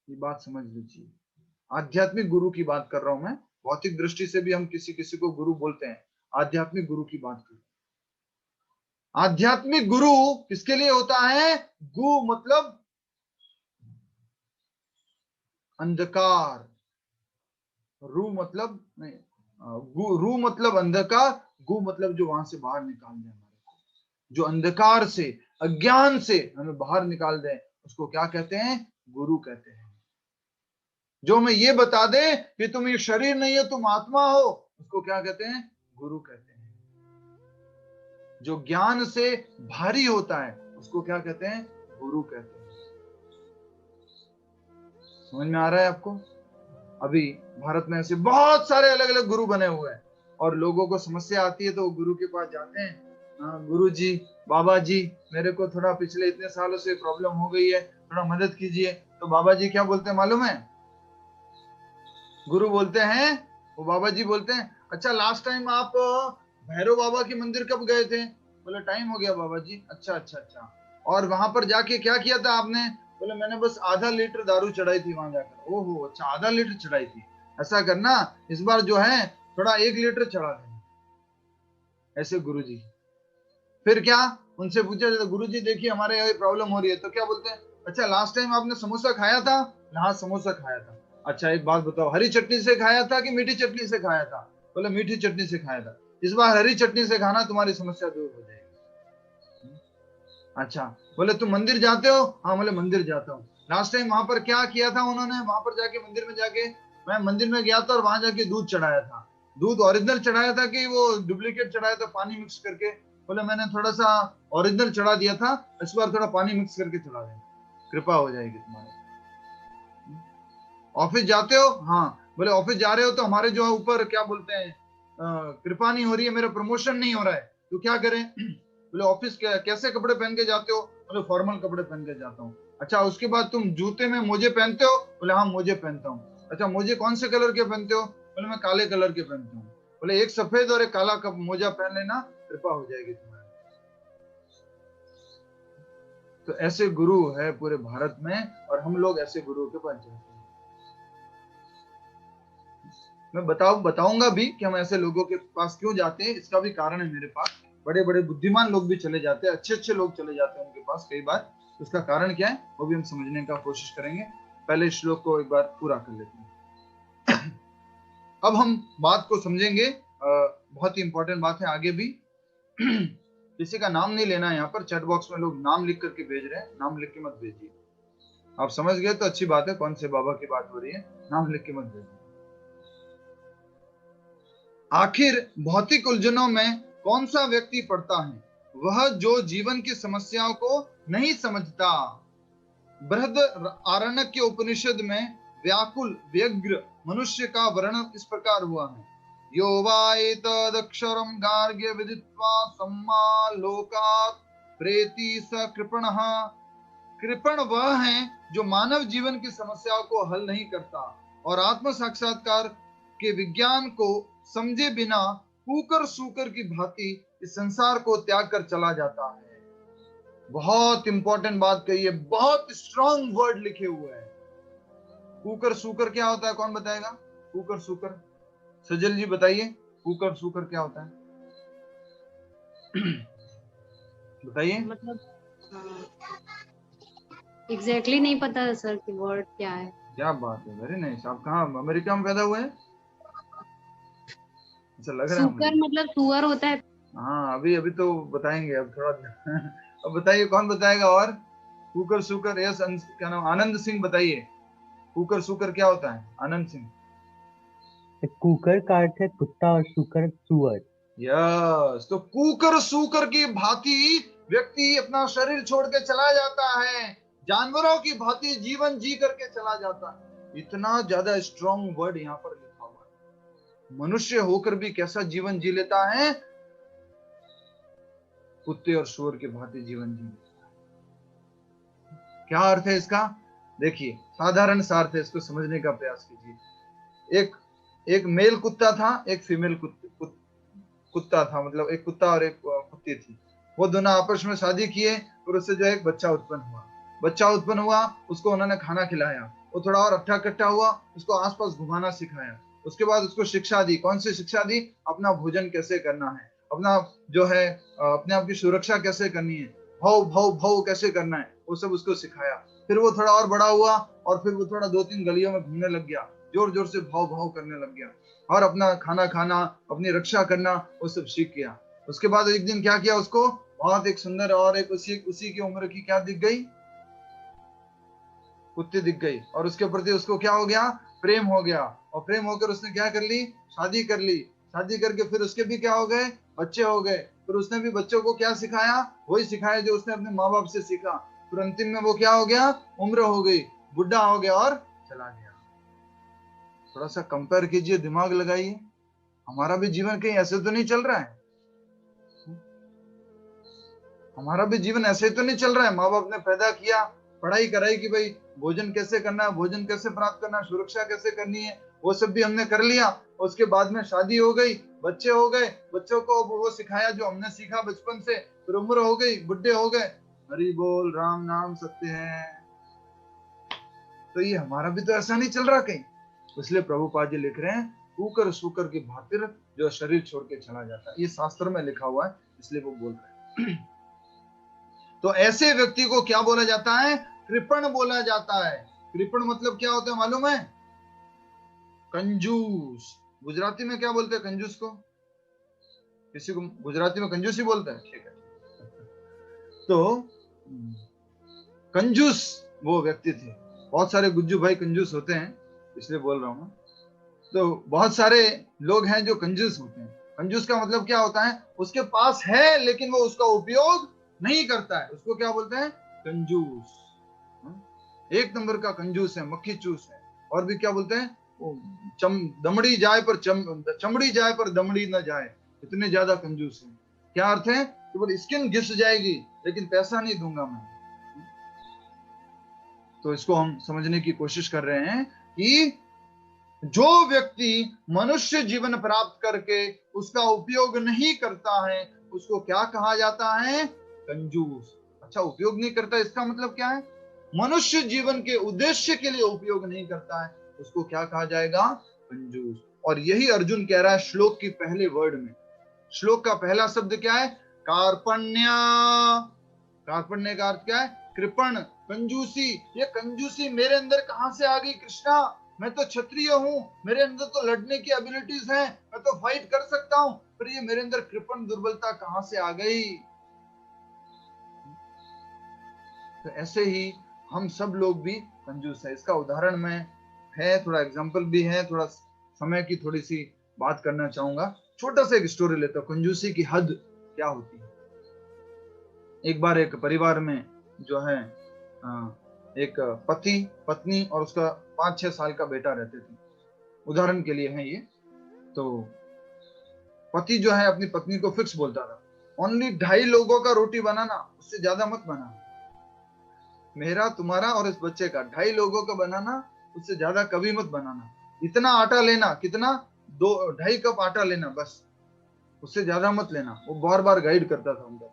ये बात समझ लीजिए। आध्यात्मिक गुरु की बात कर रहा हूं मैं। भौतिक दृष्टि से भी हम किसी किसी को गुरु बोलते हैं, आध्यात्मिक गुरु की बात कर। आध्यात्मिक गुरु किसके लिए होता है? गु मतलब अंधकार, रू मतलब नहीं, रू मतलब अंधकार, गु मतलब जो वहां से बाहर निकाल दे हमारे को, जो अंधकार से अज्ञान से हमें बाहर निकाल दे, उसको क्या कहते हैं? गुरु कहते हैं। जो हमें ये बता दे कि तुम ये शरीर नहीं है, तुम आत्मा हो, उसको क्या कहते हैं? गुरु कहते हैं। जो ज्ञान से भारी होता है उसको क्या कहते हैं? गुरु कहते हैं। समझ में आ रहा है आपको? अभी भारत में ऐसे बहुत सारे अलग अलग गुरु बने हुए हैं, और लोगों को समस्या आती है तो वो गुरु के पास जाते हैं। गुरु जी, बाबा जी, मेरे को थोड़ा पिछले इतने सालों से प्रॉब्लम हो गई है, थोड़ा मदद कीजिए। तो बाबा जी क्या बोलते हैं मालूम है? गुरु बोलते हैं, वो बाबा जी बोलते हैं, अच्छा लास्ट टाइम आप भैरव बाबा के मंदिर कब गए थे? बोले टाइम हो गया बाबा जी। अच्छा अच्छा अच्छा, और वहां पर जाके क्या किया था आपने? बोले मैंने बस आधा लीटर दारू चढ़ाई थी वहां जाकर। ओहो अच्छा, आधा लीटर चढ़ाई थी। ऐसा करना, इस बार जो है थोड़ा 1 लीटर चढ़ा देना। ऐसे गुरु जी। फिर क्या उनसे पूछा जाता, गुरु जी देखिए हमारे यहाँ प्रॉब्लम हो रही है। तो क्या बोलते हैं? अच्छा लास्ट टाइम आपने समोसा खाया था? हाँ समोसा खाया था। अच्छा एक बात बताओ, हरी चटनी से खाया था कि मीठी चटनी से खाया था? बोले मीठी चटनी से खाया था, इस बार हरी चटनी से खाना, तुम्हारी समस्या दूर हो जाएगी। अच्छा, बोले तुम मंदिर जाते हो? हाँ, बोले मंदिर जाता हूँ। लास्ट टाइम वहां पर क्या किया था उन्होंने? वहां पर जाके मंदिर में जाके, मैं मंदिर में गया था और वहां जाके दूध चढ़ाया था। दूध ओरिजिनल चढ़ाया था कि वो डुप्लीकेट चढ़ाया था पानी मिक्स करके? बोले मैंने थोड़ा सा ओरिजिनल चढ़ा दिया था, इस बार थोड़ा पानी मिक्स करके चढ़ा देना, कृपा हो जाएगी तुम्हारी। ऑफिस जाते हो? हाँ। बोले ऑफिस जा रहे हो तो हमारे जो ऊपर क्या बोलते हैं, कृपा नहीं हो रही है, मेरा प्रमोशन नहीं हो रहा है, तो क्या करें? बोले ऑफिस कैसे कपड़े पहन के जाते हो? बोले फॉर्मल कपड़े पहन के जाता हूँ। अच्छा, उसके बाद तुम जूते में मोजे पहनते हो? बोले हाँ मोजे पहनता हूँ। अच्छा, मोजे कौन से कलर के पहनते हो? बोले मैं काले कलर के पहनता हूँ। बोले एक सफेद और एक काला मोजा पहन लेना, कृपा हो जाएगी तुम्हारी। तो ऐसे गुरु है पूरे भारत में, और हम लोग ऐसे गुरु के पास जाते हैं। मैं बताऊंगा भी कि हम ऐसे लोगों के पास क्यों जाते हैं, इसका भी कारण है मेरे पास। बड़े बड़े बुद्धिमान लोग भी चले जाते हैं, अच्छे अच्छे लोग चले जाते हैं उनके पास कई बार। उसका कारण क्या है वो भी हम समझने का कोशिश करेंगे। पहले श्लोक को एक बार पूरा कर लेते हैं। अब हम बात को समझेंगे, बहुत ही इंपॉर्टेंट बात है आगे भी। किसी का नाम नहीं लेना है यहाँ पर। चैट बॉक्स में लोग नाम लिख करके भेज रहे हैं, नाम लिख के मत भेजिए। आप समझ गए तो अच्छी बात है, कौन से बाबा की बात हो रही है, नाम लिख के मत भेजिए। आखिर भौतिक उलझनों में कौन सा व्यक्ति पड़ता है? वह जो जीवन की समस्याओं को नहीं समझता। बृहद आरण्यक उपनिषद में व्याकुल व्यग्र मनुष्य का वर्णन इस प्रकार हुआ है। यो वा एतदक्षरं गार्ग्य विदित्वा सम्मा लोकात् प्रेति स कृपणः। कृपण वह है जो मानव जीवन की समस्याओं को हल नहीं करता और आत्म साक्षात्कार के विज्ञान को समझे बिना कूकर सूकर की भांति इस संसार को त्याग कर चला जाता है। बहुत इंपॉर्टेंट बात कही है, बहुत स्ट्रॉन्ग वर्ड लिखे हुए हैं। कूकर सूकर क्या होता है, कौन बताएगा? कूकर सूकर, सजल जी बताइए, कूकर सूकर क्या होता है? बताइए। मतलब एग्जैक्टली नहीं पता सर कि वर्ड क्या है। क्या बात है, वेरी नाइस। आप कहाँ अमेरिका में पैदा हुए हैं? अच्छा लग रहा है मुझे। सुकर मतलब सुअर होता है। हाँ, अभी अभी तो बताएंगे, अब थोड़ा। अब बताइए कौन बताएगा? और कुकर सुकर, यस, क्या नाम, आनंद सिंह बताइए, कुकर सुकर क्या होता है? आनंद सिंह। कुकर का अर्थ है कुत्ता और सुकर सुअर। यस, तो कुकर सुकर की भांति व्यक्ति अपना शरीर छोड़ के चला जाता है, जानवरों की भांति जीवन जी करके चला जाता है। इतना ज्यादा स्ट्रॉन्ग वर्ड यहाँ पर लिखा हुआ है। मनुष्य होकर भी कैसा जीवन जी लेता है, कुत्ते और सुअर के भांति जीवन जी। क्या अर्थ है इसका? देखिए, साधारण सा अर्थ है, इसको समझने का प्रयास कीजिए। एक मेल कुत्ता था, एक फीमेल कुत्ता था, मतलब एक कुत्ता और एक कुत्ती थी। वो दोनों आपस में शादी किए और उससे जो एक बच्चा उत्पन्न हुआ। उसको उन्होंने खाना खिलाया, वो थोड़ा और अट्ठा कट्टा हुआ, उसको आसपास घुमाना सिखाया। उसके बाद उसको शिक्षा दी। कौन सी शिक्षा दी? अपना भोजन कैसे करना है, अपना जो है अपने आप की सुरक्षा कैसे करनी है, भाव भाव भाव कैसे करना है, वो सब उसको सिखाया। फिर वो थोड़ा और बड़ा हुआ और फिर वो थोड़ा 2-3 गलियों में घूमने लग गया, जोर जोर से भाव भाव करने लग गया और अपना खाना खाना, अपनी रक्षा करना, वो सब सीख गया। उसके बाद एक दिन क्या किया, उसको बहुत एक सुंदर और एक उसी की उम्र की क्या दिख गई, कुत्ती दिख गई। और उसके प्रति उसको क्या हो गया, प्रेम हो गया। और प्रेम होकर उसने क्या कर ली, शादी कर ली। शादी करके फिर उसके भी क्या हो गए, बच्चे हो गए। फिर उसने भी बच्चों को क्या सिखाया, वही सिखाया जो उसने अपने माँ बाप से सीखा। फिर अंतिम में वो क्या हो गया, उम्र हो गई, बुढ़ा हो गया और चला गया। थोड़ा सा कंपेयर कीजिए, दिमाग लगाइए। हमारा भी जीवन कहीं ऐसे तो नहीं चल रहा है? हमारा भी जीवन ऐसे तो नहीं चल रहा है? माँ बाप ने पैदा किया, पढ़ाई कराई कि भाई भोजन कैसे करना है, भोजन कैसे प्राप्त करना है, सुरक्षा कैसे करनी है, वो सब भी हमने कर लिया। उसके बाद में शादी हो गई, बच्चे हो गए, बच्चों को वो सिखाया जो हमने सीखा बचपन से। फिर उम्र हो गई, बुढ़े हो गए। हरि बोल, राम नाम सत्य है। तो ये हमारा भी तो ऐसा नहीं चल रहा कहीं। इसलिए प्रभुपाद जी लिख रहे हैं, कुकर सुकर की भांति जो शरीर छोड़ के चला जाता है। ये शास्त्र में लिखा हुआ है, इसलिए वो बोल रहे हैं। तो ऐसे व्यक्ति को क्या बोला जाता है, कृपण बोला जाता है। कृपण मतलब क्या होता है मालूम है? कंजूस, गुजराती में क्या बोलते हैं कंजूस को? किसी को गुजराती में कंजूस ही बोलते हैं, ठीक है। तो कंजूस वो व्यक्ति थे। बहुत सारे गुज्जू भाई कंजूस होते हैं, इसलिए बोल रहा हूं। तो बहुत सारे लोग हैं जो कंजूस होते हैं। कंजूस का मतलब क्या होता है? उसके पास है लेकिन वो उसका उपयोग नहीं करता है, उसको क्या बोलते हैं? कंजूस। एक नंबर का कंजूस है, मक्खी चूस है। और भी क्या बोलते हैं? दमड़ी जाए पर चमड़ी जाए पर दमड़ी न जाए, इतने ज्यादा कंजूस है। क्या अर्थ है? कि बोले स्किन घिस जाएगी लेकिन पैसा नहीं दूंगा मैं। तो इसको हम समझने की कोशिश कर रहे हैं कि जो व्यक्ति मनुष्य जीवन प्राप्त करके उसका उपयोग नहीं करता है, उसको क्या कहा जाता है? कंजूस। अच्छा, उपयोग नहीं करता, इसका मतलब क्या है? मनुष्य जीवन के उद्देश्य के लिए उपयोग नहीं करता है, उसको क्या कहा जाएगा? कंजूस। और यही अर्जुन कह रहा है श्लोक की पहले वर्ड में। श्लोक का पहला शब्द क्या है? कार्पण्य। कार्पण्य का अर्थ क्या है? कृपण, कंजूसी। ये कंजूसी मेरे अंदर कहां से आ गई कृष्णा? मैं तो क्षत्रिय हूं, मेरे अंदर तो लड़ने की एबिलिटीज हैं, मैं तो फाइट कर सकता हूं, पर ये मेरे अंदर कृपण दुर्बलता कहां से आ गई? तो ऐसे ही हम सब लोग भी कंजूस है। इसका उदाहरण में है, थोड़ा एग्जांपल भी है, थोड़ा समय की थोड़ी सी बात करना चाहूंगा। छोटा सा एक स्टोरी लेता हूं, कंजूसी की हद क्या होती है। एक बार एक परिवार में जो है एक पति, पत्नी और उसका 5-6 साल का बेटा रहते थे। उदाहरण के लिए है ये। तो पति जो है अपनी पत्नी को फिक्स बोलता था, ओनली 2.5 लोगों का रोटी बनाना, उससे ज्यादा मत बनाना। मेरा, तुम्हारा और इस बच्चे का 2.5 लोगों का बनाना, उससे ज्यादा कभी मत बनाना। इतना आटा लेना, कितना? 2.5 कप आटा लेना बस, उससे ज्यादा मत लेना। वो बार बार गाइड करता था उनका।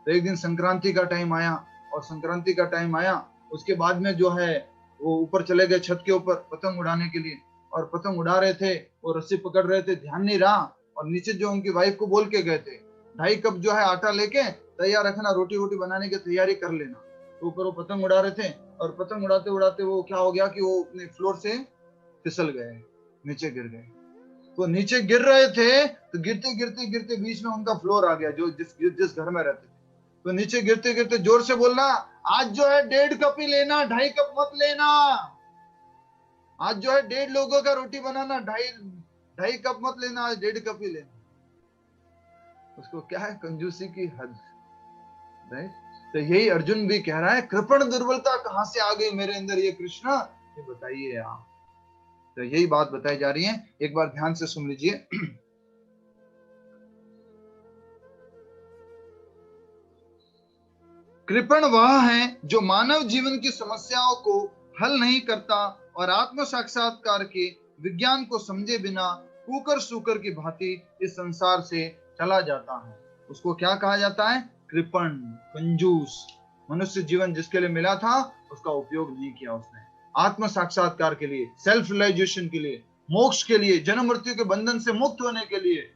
तो एक दिन संक्रांति का टाइम आया, और संक्रांति का टाइम आया उसके बाद में जो है वो ऊपर चले गए छत के ऊपर पतंग उड़ाने के लिए। और पतंग उड़ा रहे थे, वो रस्सी पकड़ रहे थे, ध्यान नहीं रहा। और नीचे जो उनकी वाइफ को बोल के गए थे, 2.5 कप जो है आटा लेके तैयार रखना, रोटी वोटी बनाने की तैयारी कर लेना। तो ऊपर वो पतंग उड़ा रहे थे, और पतंग उड़ाते उड़ाते वो क्या हो गया कि वो अपने फ्लोर से फिसल गए, नीचे गिर गए। तो नीचे गिर रहे थे, तो गिरते गिरते गिरते बीच में उनका फ्लोर आ गया, जो जिस घर में रहते थे। तो नीचे गिरते गिरते जोर से बोलना, आज जो है 1.5 कप ही लेना, 2.5 कप मत लेना। आज जो है 1.5 लोगों का रोटी बनाना, 2.5 कप मत लेना, आज 1.5 कप ही लेना। उसको क्या है? कंजूसी की हद। राइट? तो यही अर्जुन भी कह रहा है, कृपण दुर्बलता कहां से आ गई मेरे अंदर ये कृष्णा, ये बताइए आप। तो यही बात बताई जा रही है, एक बार ध्यान से सुन लीजिए। कृपण वह है जो मानव जीवन की समस्याओं को हल नहीं करता और आत्म साक्षात्कार के विज्ञान को समझे बिना कुकर सूकर की भांति इस संसार से चला जाता है। उसको क्या कहा जाता है? कृपण, कंजूस। मनुष्य जीवन जिसके लिए मिला था उसका उपयोग नहीं किया उसने। आत्म साक्षात्कार के लिए, सेल्फ रियलाइजेशन के लिए, मोक्ष के लिए, जन्म मृत्यु के बंधन से मुक्त होने के लिए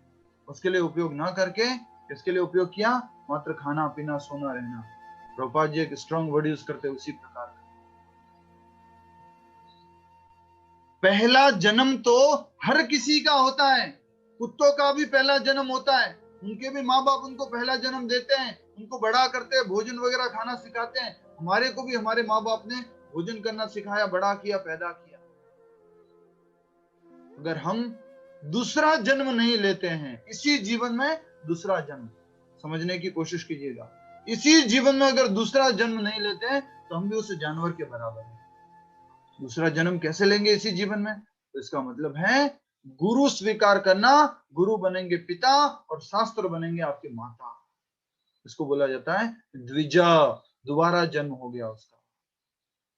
उसके लिए उपयोग ना करके किसके लिए उपयोग किया? मात्र खाना पीना सोना रहना। प्रभुपाद जी एक स्ट्रॉन्ग वर्ड यूज करते उसी प्रकार। पहला जन्म तो हर किसी का होता है। कुत्तों का भी पहला जन्म होता है, उनके भी माँ बाप उनको पहला जन्म देते हैं, उनको बड़ा करते हैं, भोजन वगैरह खाना सिखाते हैं। हमारे को भी हमारे माँ बाप ने भोजन करना सिखाया, बड़ा किया, पैदा किया। अगर हम दूसरा जन्म नहीं लेते हैं, इसी जीवन में दूसरा जन्म, समझने की कोशिश कीजिएगा, इसी जीवन में अगर दूसरा जन्म नहीं लेते हैं तो हम भी उस जानवर के बराबर हैं। दूसरा जन्म कैसे लेंगे इसी जीवन में? तो इसका मतलब है गुरु स्वीकार करना, गुरु बनेंगे पिता और शास्त्र बनेंगे आपके माता। इसको बोला जाता है द्विजा, दोबारा जन्म हो गया उसका।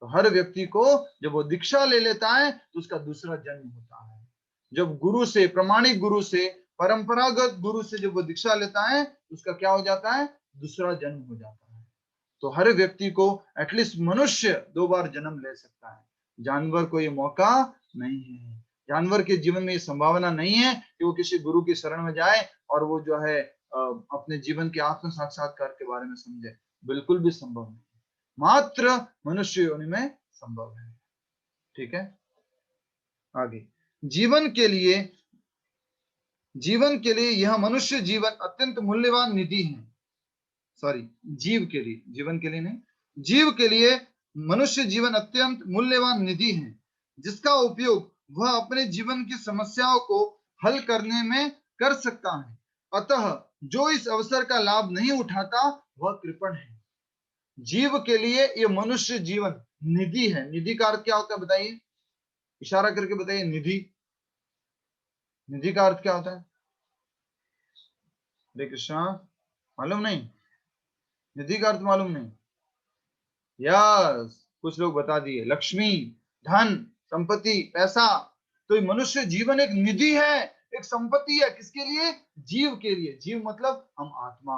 तो हर व्यक्ति को जब वो दीक्षा ले लेता है तो उसका दूसरा जन्म होता है। जब गुरु से, प्रमाणिक गुरु से, परंपरागत गुरु से जब वो दीक्षा लेता है तो उसका क्या हो जाता है? दूसरा जन्म हो जाता है। तो हर व्यक्ति को एटलीस्ट मनुष्य 2 बार जन्म ले सकता है, जानवर को ये मौका नहीं है। जानवर के जीवन में ये संभावना नहीं है कि वो किसी गुरु की शरण में जाए और वो जो है अपने जीवन के आत्म साक्षात्कार के बारे में समझे। बिल्कुल भी संभव नहीं, मात्र मनुष्य योनि में संभव है। ठीक है, आगे। जीवन के लिए जीवन के लिए यह मनुष्य जीवन अत्यंत मूल्यवान निधि है। सॉरी, जीव के लिए, जीवन के लिए नहीं, जीव के लिए मनुष्य जीवन अत्यंत मूल्यवान निधि है, जिसका उपयोग वह अपने जीवन की समस्याओं को हल करने में कर सकता है। अतः जो इस अवसर का लाभ नहीं उठाता वह कृपण है। जीव के लिए ये मनुष्य जीवन निधि है। निधि का अर्थ क्या होता है बताइए, इशारा करके बताइए। निधि, निधि का अर्थ क्या होता है? हरे कृष्णा, मालूम नहीं? निधि का अर्थ मालूम नहीं? यस, कुछ लोग बता दिए, लक्ष्मी, धन, संपत्ति, पैसा। तो ये मनुष्य जीवन एक निधि है, एक संपत्ति है। किसके लिए? जीव के लिए। जीव मतलब हम आत्मा।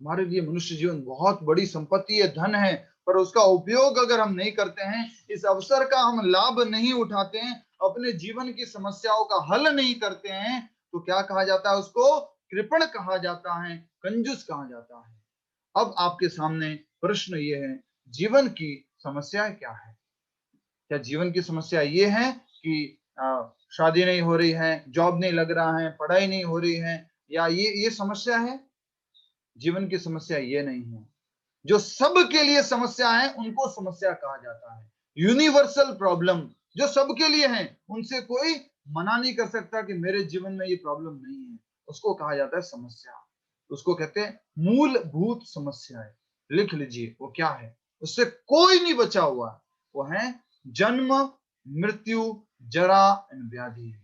हमारे लिए मनुष्य जीवन बहुत बड़ी संपत्ति है, धन है। पर उसका उपयोग अगर हम नहीं करते हैं, इस अवसर का हम लाभ नहीं उठाते हैं, अपने जीवन की समस्याओं का हल नहीं करते हैं, तो क्या कहा जाता है उसको? कृपण कहा जाता है, कंजूस कहा जाता है। अब आपके सामने प्रश्न ये है, जीवन की समस्या क्या है? क्या जीवन की समस्या ये है कि शादी नहीं हो रही है, जॉब नहीं लग रहा है, पढ़ाई नहीं हो रही है, या ये समस्या है? जीवन की समस्या ये नहीं है। जो सबके लिए समस्या है उनको समस्या कहा जाता है। यूनिवर्सल प्रॉब्लम जो सबके लिए है, उनसे कोई मना नहीं कर सकता कि मेरे जीवन में ये प्रॉब्लम नहीं है, उसको कहा जाता है समस्या। उसको कहते हैं मूलभूत समस्याएं। लिख लीजिए वो क्या है, उससे कोई नहीं बचा हुआ। वो है जन्म, मृत्यु, जरा एंड व्याधि।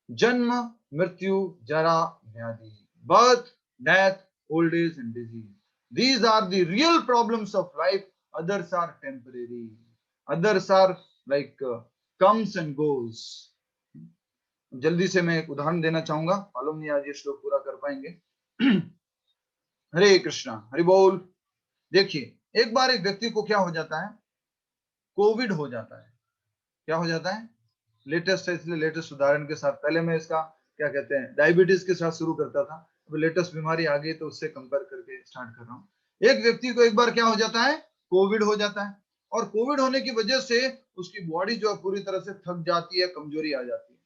जन्म, मृत्यु, जरा, व्याधि। Birth, death, old age and disease. These are the real problems of life. Others are temporary. Others are like comes and goes. जल्दी से मैं एक उदाहरण देना चाहूंगा, मालूम नहीं आज ये श्लोक पूरा कर पाएंगे। हरे कृष्णा, हरि बोल। देखिए, एक बार एक व्यक्ति को क्या हो जाता है? कोविड हो जाता है। क्या हो जाता है? लेटेस्ट है, इसलिए लेटेस्ट उदाहरण के साथ, पहले मैं इसका क्या कहते हैं डायबिटीज के साथ शुरू करता था, अब लेटेस्ट बीमारी आ गई तो उससे कंपेयर करके स्टार्ट कर रहा हूँ। एक व्यक्ति को एक बार क्या हो जाता है? कोविड हो जाता है। और कोविड होने की वजह से उसकी बॉडी जो है पूरी तरह से थक जाती है, कमजोरी आ जाती है।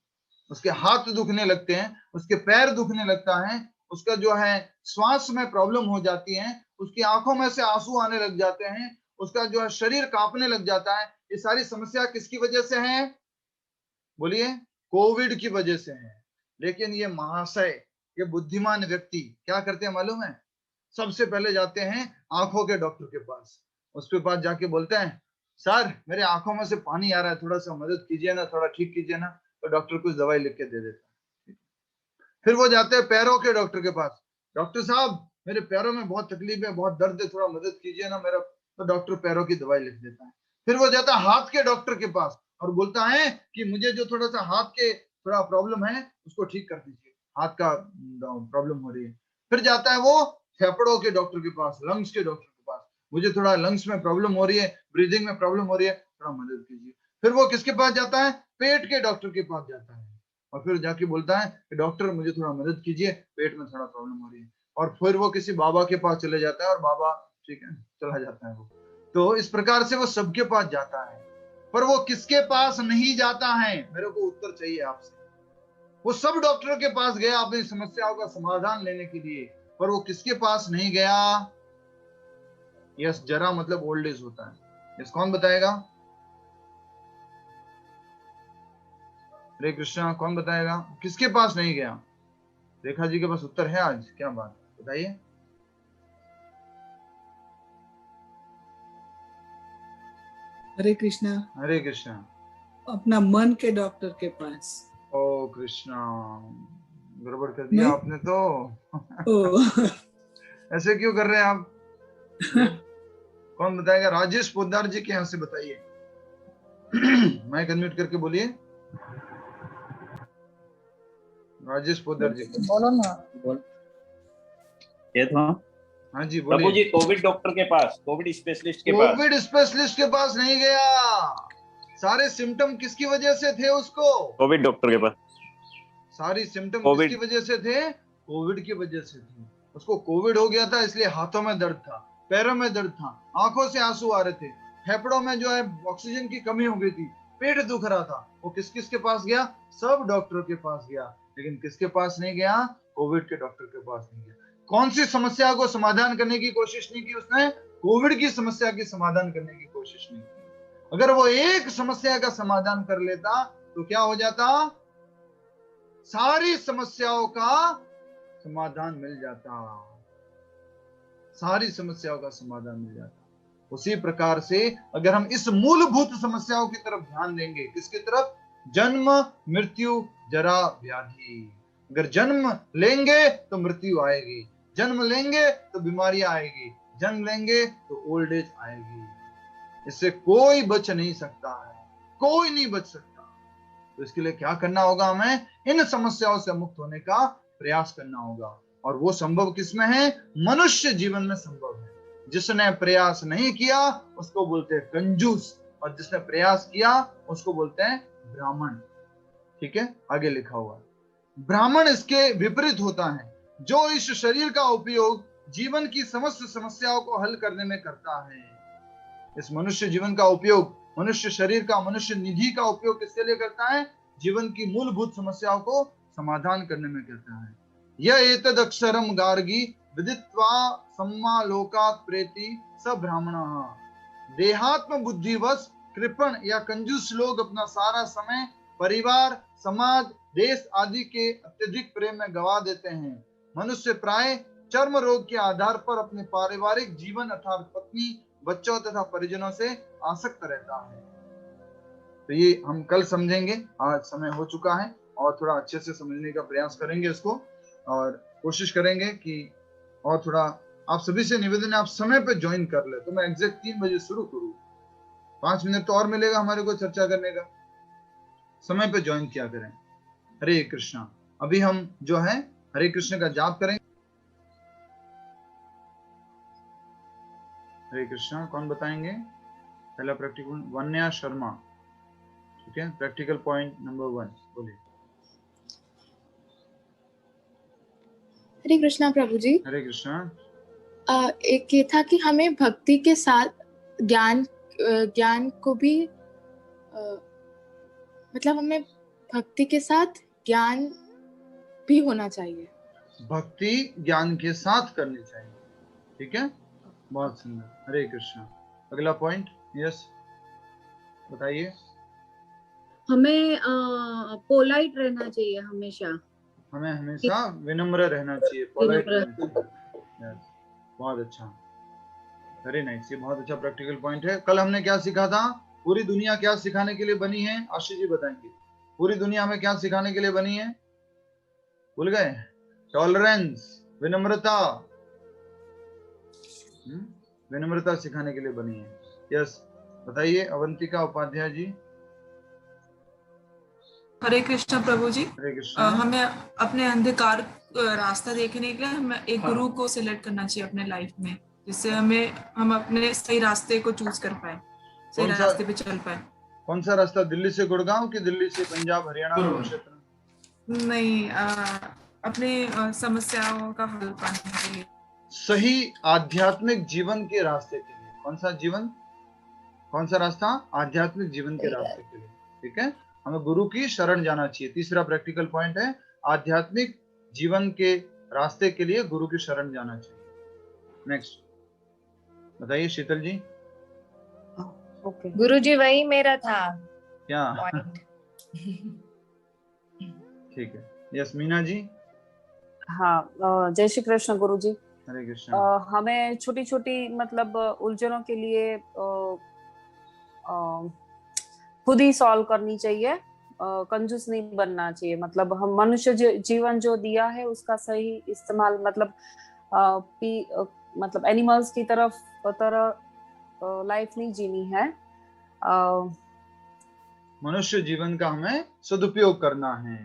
उसके हाथ दुखने लगते हैं, उसके पैर दुखने लगता है, उसका जो है श्वास में प्रॉब्लम हो जाती है, उसकी आंखों में से आंसू आने लग जाते हैं, उसका जो है शरीर कांपने लग जाता है। ये सारी समस्या किसकी वजह से है? बोलिए। कोविड की वजह से है। लेकिन ये महाशय, ये बुद्धिमान व्यक्ति क्या करते हैं मालूम है? सबसे पहले जाते हैं आंखों के डॉक्टर के पास। उसके पास जाके बोलते हैं, सर मेरे आंखों में से पानी आ रहा है, थोड़ा सा मदद कीजिए ना, थोड़ा ठीक कीजिए ना। तो डॉक्टर कुछ दवाई लिख के दे देता है। फिर वो जाते हैं पैरों के डॉक्टर के पास, डॉक्टर साहब मेरे पैरों में बहुत तकलीफ है, बहुत दर्द है, थोड़ा मदद कीजिए ना मेरा। तो डॉक्टर पैरों की दवाई लिख देता है। फिर वो जाता है हाथ के डॉक्टर के पास और बोलता है कि मुझे जो थोड़ा सा हाथ के थोड़ा प्रॉब्लम है उसको ठीक कर दीजिए, हाथ का प्रॉब्लम हो रही है। फिर जाता है वो फेफड़ों के डॉक्टर के पास, लंग्स के डॉक्टर के पास, मुझे थोड़ा लंग्स में प्रॉब्लम हो रही है, ब्रीदिंग में प्रॉब्लम हो रही है, थोड़ा मदद कीजिए। फिर वो किसके पास जाता है? पेट के डॉक्टर के पास जाता है और फिर जाके बोलता है कि डॉक्टर मुझे थोड़ा मदद कीजिए, पेट में थोड़ा प्रॉब्लम हो रही है। और फिर वो किसी बाबा के पास चले जाता है और बाबा ठीक है चला जाता है वो। तो इस प्रकार से वो सबके पास जाता है, पर वो किसके पास नहीं जाता है? मेरे को उत्तर चाहिए आपसे। वो सब डॉक्टरों के पास गया अपनी समस्याओं का समाधान लेने के लिए, पर वो किसके पास नहीं गया? यस, जरा मतलब ओल्ड एज होता है। यस, कौन बताएगा? हरे कृष्णा, कौन बताएगा किसके पास नहीं गया? रेखा जी के पास उत्तर है आज, क्या बात, बताइए। हरे कृष्णा। हरे कृष्णा। अपना मन के डॉक्टर के पास। ओ कृष्णा, गड़बड़ कर दिया आपने तो। ओ ऐसे क्यों कर रहे हैं आप? कौन बताएगा? राजेश पोद्दार जी के यहाँ से बताइए। माइक अनम्यूट करके बोलिए। राजेश पोद्दार जी बोलो ना। बोल ये था। हाँ जी बोलिए। प्रभु जी कोविड डॉक्टर के पास, कोविड स्पेशलिस्ट के पास। कोविड स्पेशलिस्ट के पास नहीं गया। सारे सिम्टम किसकी वजह से थे उसको? कोविड डॉक्टर के पास। सारी सिम्टम किसकी वजह से थे? कोविड की वजह से थे। उसको कोविड हो गया था, इसलिए हाथों में दर्द था, पैरों में दर्द था, आंखों से आंसू आ रहे थे, फेफड़ों में जो है ऑक्सीजन की कमी हो गई थी, पेट दुख रहा था। वो किस किस के पास गया? सब डॉक्टरों के पास गया। लेकिन किसके पास नहीं गया? कोविड के डॉक्टर के पास नहीं गया। कौन सी समस्या को समाधान करने की कोशिश नहीं की उसने? कोविड की समस्या की समाधान करने की कोशिश नहीं की। अगर वो एक समस्या का समाधान कर लेता तो क्या हो जाता? सारी समस्याओं का समाधान मिल जाता, सारी समस्याओं का समाधान मिल जाता। उसी प्रकार से अगर हम इस मूलभूत समस्याओं की तरफ ध्यान देंगे, किसकी तरफ? जन्म, मृत्यु, जरा, व्याधि। अगर जन्म लेंगे तो मृत्यु आएगी, जन्म लेंगे तो बीमारियां आएगी, जन्म लेंगे तो ओल्ड एज आएगी। इससे कोई बच नहीं सकता है, कोई नहीं बच सकता। तो इसके लिए क्या करना होगा? हमें इन समस्याओं से मुक्त होने का प्रयास करना होगा। और वो संभव किसमें है? मनुष्य जीवन में संभव है। जिसने प्रयास नहीं किया उसको बोलते हैं कंजूस, और जिसने प्रयास किया उसको बोलते हैं ब्राह्मण। ठीक है, आगे लिखा हुआ है। ब्राह्मण इसके विपरीत होता है, जो इस शरीर का उपयोग जीवन की समस्त समस्याओं को हल करने में करता है। इस मनुष्य जीवन का उपयोग, मनुष्य शरीर का, मनुष्य निधि का उपयोग किसके लिए करता है? जीवन की मूलभूत समस्याओं को समाधान करने में करता है। यह एतद अक्षरम गार्गी विदित्वा सम्मालोकात् प्रेति स ब्राह्मणः। देहात्म बुद्धिवश कृपण या कंजूस लोग अपना सारा समय परिवार, समाज, देश आदि के अत्यधिक प्रेम में गवा देते हैं। मनुष्य प्राय चर्म रोग के आधार पर अपने पारिवारिक जीवन अर्थात पत्नी, बच्चों तथा परिजनों से आसक्त रहता है। तो ये हम कल समझेंगे, आज समय हो चुका है और थोड़ा अच्छे से समझने का प्रयास करेंगे इसको, और कोशिश करेंगे कि और थोड़ा आप सभी से निवेदन है आप समय पे ज्वाइन कर ले, तो मैं एग्जैक्ट 3 बजे शुरू करूँ। 5 मिनट तो और मिलेगा हमारे को चर्चा करने का, समय पे ज्वाइन किया करें। हरे कृष्णा। अभी हम जो है हरे कृष्ण का जाप करेंगे। हरे कृष्णा कौन बताएंगे? पहला प्रैक्टिकल वन्या शर्मा। ठीक है, प्रैक्टिकल पॉइंट नंबर 1 बोलिए। हरे कृष्णा प्रभु जी। हरे कृष्णा। एक ये था कि हमें भक्ति के साथ ज्ञान को भी मतलब हमें भक्ति के साथ ज्ञान भी होना चाहिए। भक्ति ज्ञान के साथ करनी चाहिए। ठीक है, बहुत सुंदर। हरे कृष्णा। अगला पॉइंट। यस, बताइए। हमें पोलाइट रहना चाहिए हमेशा। हमें हमेशा विनम्र रहना चाहिए, पोलाइट रहना चाहिए। यस, बहुत अच्छा, वेरी नाइस। ये बहुत अच्छा प्रैक्टिकल पॉइंट है। कल हमने क्या सीखा था? पूरी दुनिया क्या सिखाने के लिए बनी है? आशीष जी बताएंगे। पूरी दुनिया हमें क्या सिखाने के लिए बनी है? भूल गए? टॉलरेंस, विनम्रता, विनम्रता सिखाने के लिए बनी है। यस, बताइए अवंतिका उपाध्याय जी। हरे कृष्ण प्रभु जी। हरे कृष्ण। हमें अपने अंधकार रास्ता देखने के लिए हमें एक गुरु को सिलेक्ट करना चाहिए अपने लाइफ में, जिससे हम अपने सही रास्ते को चूज कर पाए, सही रास्ते पे चल पाए। कौन सा रास्ता? दिल्ली से गुड़गांव कि दिल्ली से पंजाब हरियाणा क्षेत्र? नहीं, अपने समस्याओं का हल पाने के लिए, सही आध्यात्मिक जीवन के रास्ते के लिए। कौन सा जीवन, कौन सा रास्ता? आध्यात्मिक जीवन के रास्ते के लिए। ठीक है, हमें गुरु की शरण जाना चाहिए। तीसरा प्रैक्टिकल पॉइंट है आध्यात्मिक जीवन के रास्ते के लिए गुरु की शरण जाना चाहिए। नेक्स्ट बताइए शीतल जी। ओके गुरु जी, वही मेरा था क्या? ठीक है, यस मीना जी। हाँ, जय श्री कृष्ण गुरु जी। हरे कृष्ण। हमें छोटी छोटी मतलब उलझनों के लिए खुद ही सॉल्व करनी चाहिए, कंजूस नहीं बनना चाहिए। मतलब हम मनुष्य जीवन जो दिया है उसका सही इस्तेमाल, मतलब एनिमल्स की तरह लाइफ नहीं जीनी है। मनुष्य जीवन का हमें सदुपयोग करना है।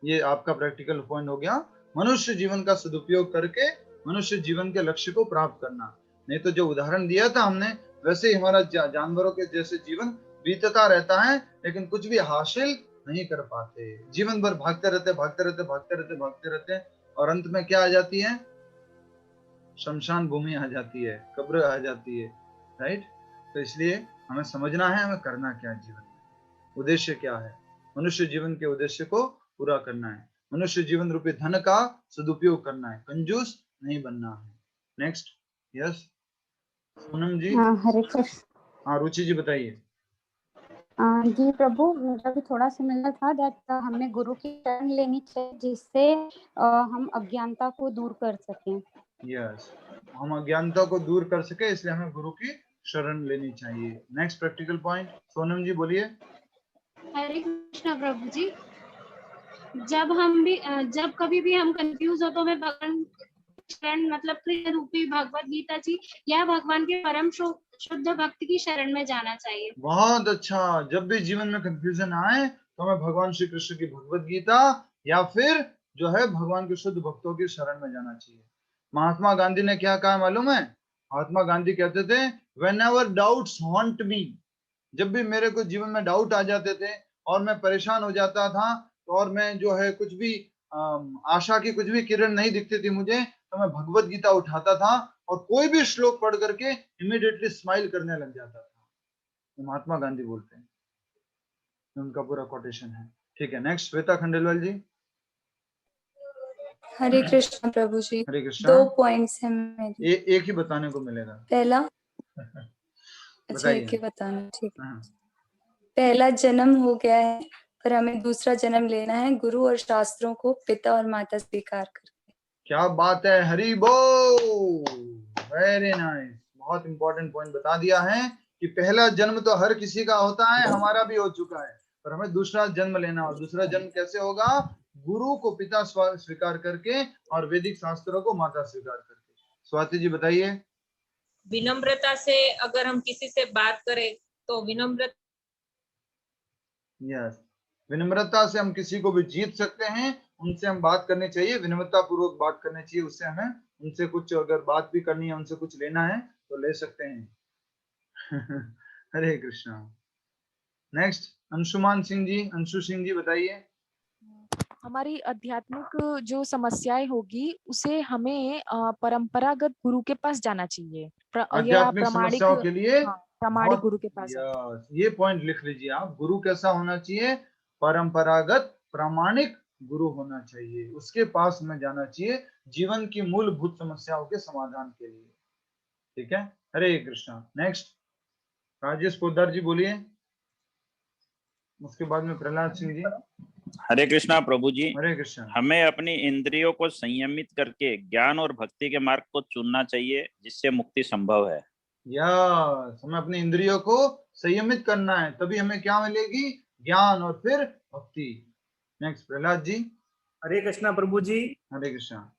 ये आपका प्रैक्टिकल पॉइंट हो गया। मनुष्य जीवन का सदुपयोग करके मनुष्य जीवन के लक्ष्य को प्राप्त करना। नहीं तो जो उदाहरण दिया था हमने, वैसे ही हमारा जानवरों के जैसे जीवन बीतता रहता है, लेकिन कुछ भी हासिल नहीं कर पाते। जीवन भर भागते रहते, और अंत में क्या आ जाती है? शमशान भूमि आ जाती है, कब्र आ जाती है। राइट? तो इसलिए हमें समझना है हमें करना क्या है जीवन में, उद्देश्य क्या है। मनुष्य जीवन के उद्देश्य को पूरा करना है। मनुष्य जीवन रूपी धन का सदुपयोग करना है, कंजूस नहीं बनना है। नेक्स्ट, यस पूनम जी। हाँ, हरे कृष्ण। हाँ रुचि जी बताइए। जी प्रभु, मेरा भी थोड़ा सा मिलना था दैट हमें गुरु की शरण लेनी चाहिए जिससे हम अज्ञानता को दूर कर सकें। यस, हम अज्ञानता को दूर कर सके इसलिए हमें गुरु की शरण लेनी चाहिए। नेक्स्ट प्रैक्टिकल पॉइंट, सोनम जी बोलिए। हरे कृष्णा प्रभु जी। जब कभी भी हम कंफ्यूज हो तो हमें भगवान शरण मतलब कृष्ण रूपी भगवत गीता जी या भगवान के परम शुद्ध भक्ति की शरण में जाना चाहिए। बहुत अच्छा, जब भी जीवन में कंफ्यूजन आए तो हमें भगवान श्री कृष्ण की भगवत गीता या फिर जो है भगवान के शुद्ध भक्तों की शरण में जाना चाहिए। महात्मा गांधी ने क्या कहा मालूम है? महात्मा गांधी कहते थे, व्हेनेवर डाउट्स हॉन्ट मी, जब भी मेरे को जीवन में डाउट आ जाते थे और मैं परेशान हो जाता था और मैं जो है कुछ भी आशा की कुछ भी किरण नहीं दिखती थी मुझे, तो मैं भगवत गीता उठाता था और कोई भी श्लोक पढ़ करके इमीडिएटली स्माइल करने लग जाता था। महात्मा गांधी बोलते हैं, उनका पूरा कोटेशन है। ठीक है, नेक्स्ट श्वेता खंडेलवाल जी। हरे कृष्ण प्रभु जी। हरे कृष्णा। 2 पॉइंट्स हैं मेरे। एक ही बताने को मिलेगा। पहला अच्छा, एक ही बताइए। बताना, ठीक है। हाँ। पहला जन्म हो गया है पर हमें दूसरा जन्म लेना है, गुरु और शास्त्रों को पिता और माता स्वीकार करके। क्या बात है, हरि बोल, वेरी नाइस। बहुत इंपॉर्टेंट पॉइंट बता दिया है कि पहला जन्म तो हर किसी का होता है, हमारा भी हो चुका है, पर हमें दूसरा जन्म लेना। और दूसरा जन्म कैसे होगा? गुरु को पिता स्वीकार करके और वैदिक शास्त्रों को माता स्वीकार करके। स्वाति जी बताइए। विनम्रता से अगर हम किसी से बात करें तो विनम्रता से हम किसी को भी जीत सकते हैं, उनसे हम बात करनी चाहिए, विनम्रता पूर्वक बात करनी चाहिए। उससे हमें उनसे कुछ अगर बात भी करनी है, उनसे कुछ लेना है तो ले सकते हैं। हरे कृष्णा। नेक्स्ट अंशुमान सिंह जी, अंशु सिंह जी बताइए। हमारी आध्यात्मिक जो समस्याएं होगी उसे हमें परंपरागत गुरु के पास जाना चाहिए, आध्यात्मिक समस्याओं के लिए प्रामाणिक गुरु के पास। ये पॉइंट लिख लीजिए आप। गुरु कैसा होना चाहिए? परंपरागत प्रामाणिक गुरु होना चाहिए, उसके पास हमें जाना चाहिए जीवन की मूलभूत समस्याओं के समाधान के लिए। ठीक है, हरे कृष्णा। नेक्स्ट राजेश पोद्दार जी बोलिए, उसके बाद में प्रहलाद सिंह जी। हरे कृष्णा प्रभु जी। हरे कृष्णा। हमें अपनी इंद्रियों को संयमित करके ज्ञान और भक्ति के मार्ग को चुनना चाहिए जिससे मुक्ति संभव है। हमें अपनी इंद्रियों को संयमित करना है, तभी हमें क्या मिलेगी? ज्ञान और फिर भक्ति। नेक्स्ट प्रहलाद जी। हरे कृष्णा प्रभु जी। हरे कृष्णा।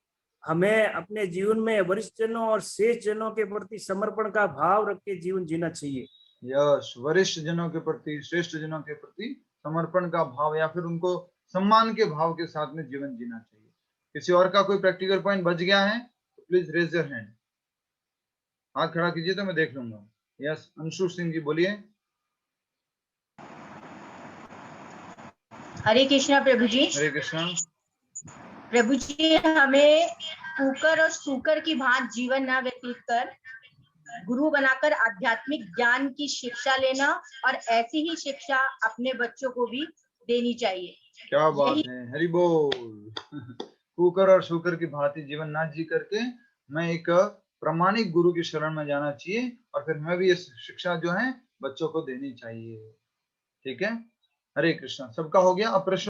हमें अपने जीवन में वरिष्ठ जनों और शेष जनों के प्रति समर्पण का भाव रख के जीवन जीना चाहिए। यश, वरिष्ठ जनों के प्रति, श्रेष्ठ जनों के प्रति समर्पण का भाव या फिर उनको सम्मान के भाव के साथ में जीवन जीना चाहिए। किसी और का कोई प्रैक्टिकल पॉइंट बच गया है तो प्लीज रेज योर हैंड, हाथ खड़ा कीजिए तो मैं देख लूंगा। यस, अंशु सिंह जी बोलिए। हरे कृष्णा प्रभु जी। हरे कृष्णा। प्रभु जी, हमें कुकर और सूकर की भांति जीवन न व्यतीत कर गुरु बनाकर आध्यात्मिक ज्ञान की शिक्षा लेना और ऐसी ही शिक्षा अपने बच्चों को भी देनी चाहिए। क्या बात है, हरि बोल। कुकर और सूकर की भांति जीवन ना जी करके मैं एक प्रामाणिक गुरु की शरण में जाना चाहिए और फिर मैं भी ये शिक्षा जो है बच्चों को देनी चाहिए। ठीक है, हरे कृष्णा। सबका हो गया? अब प्रश्न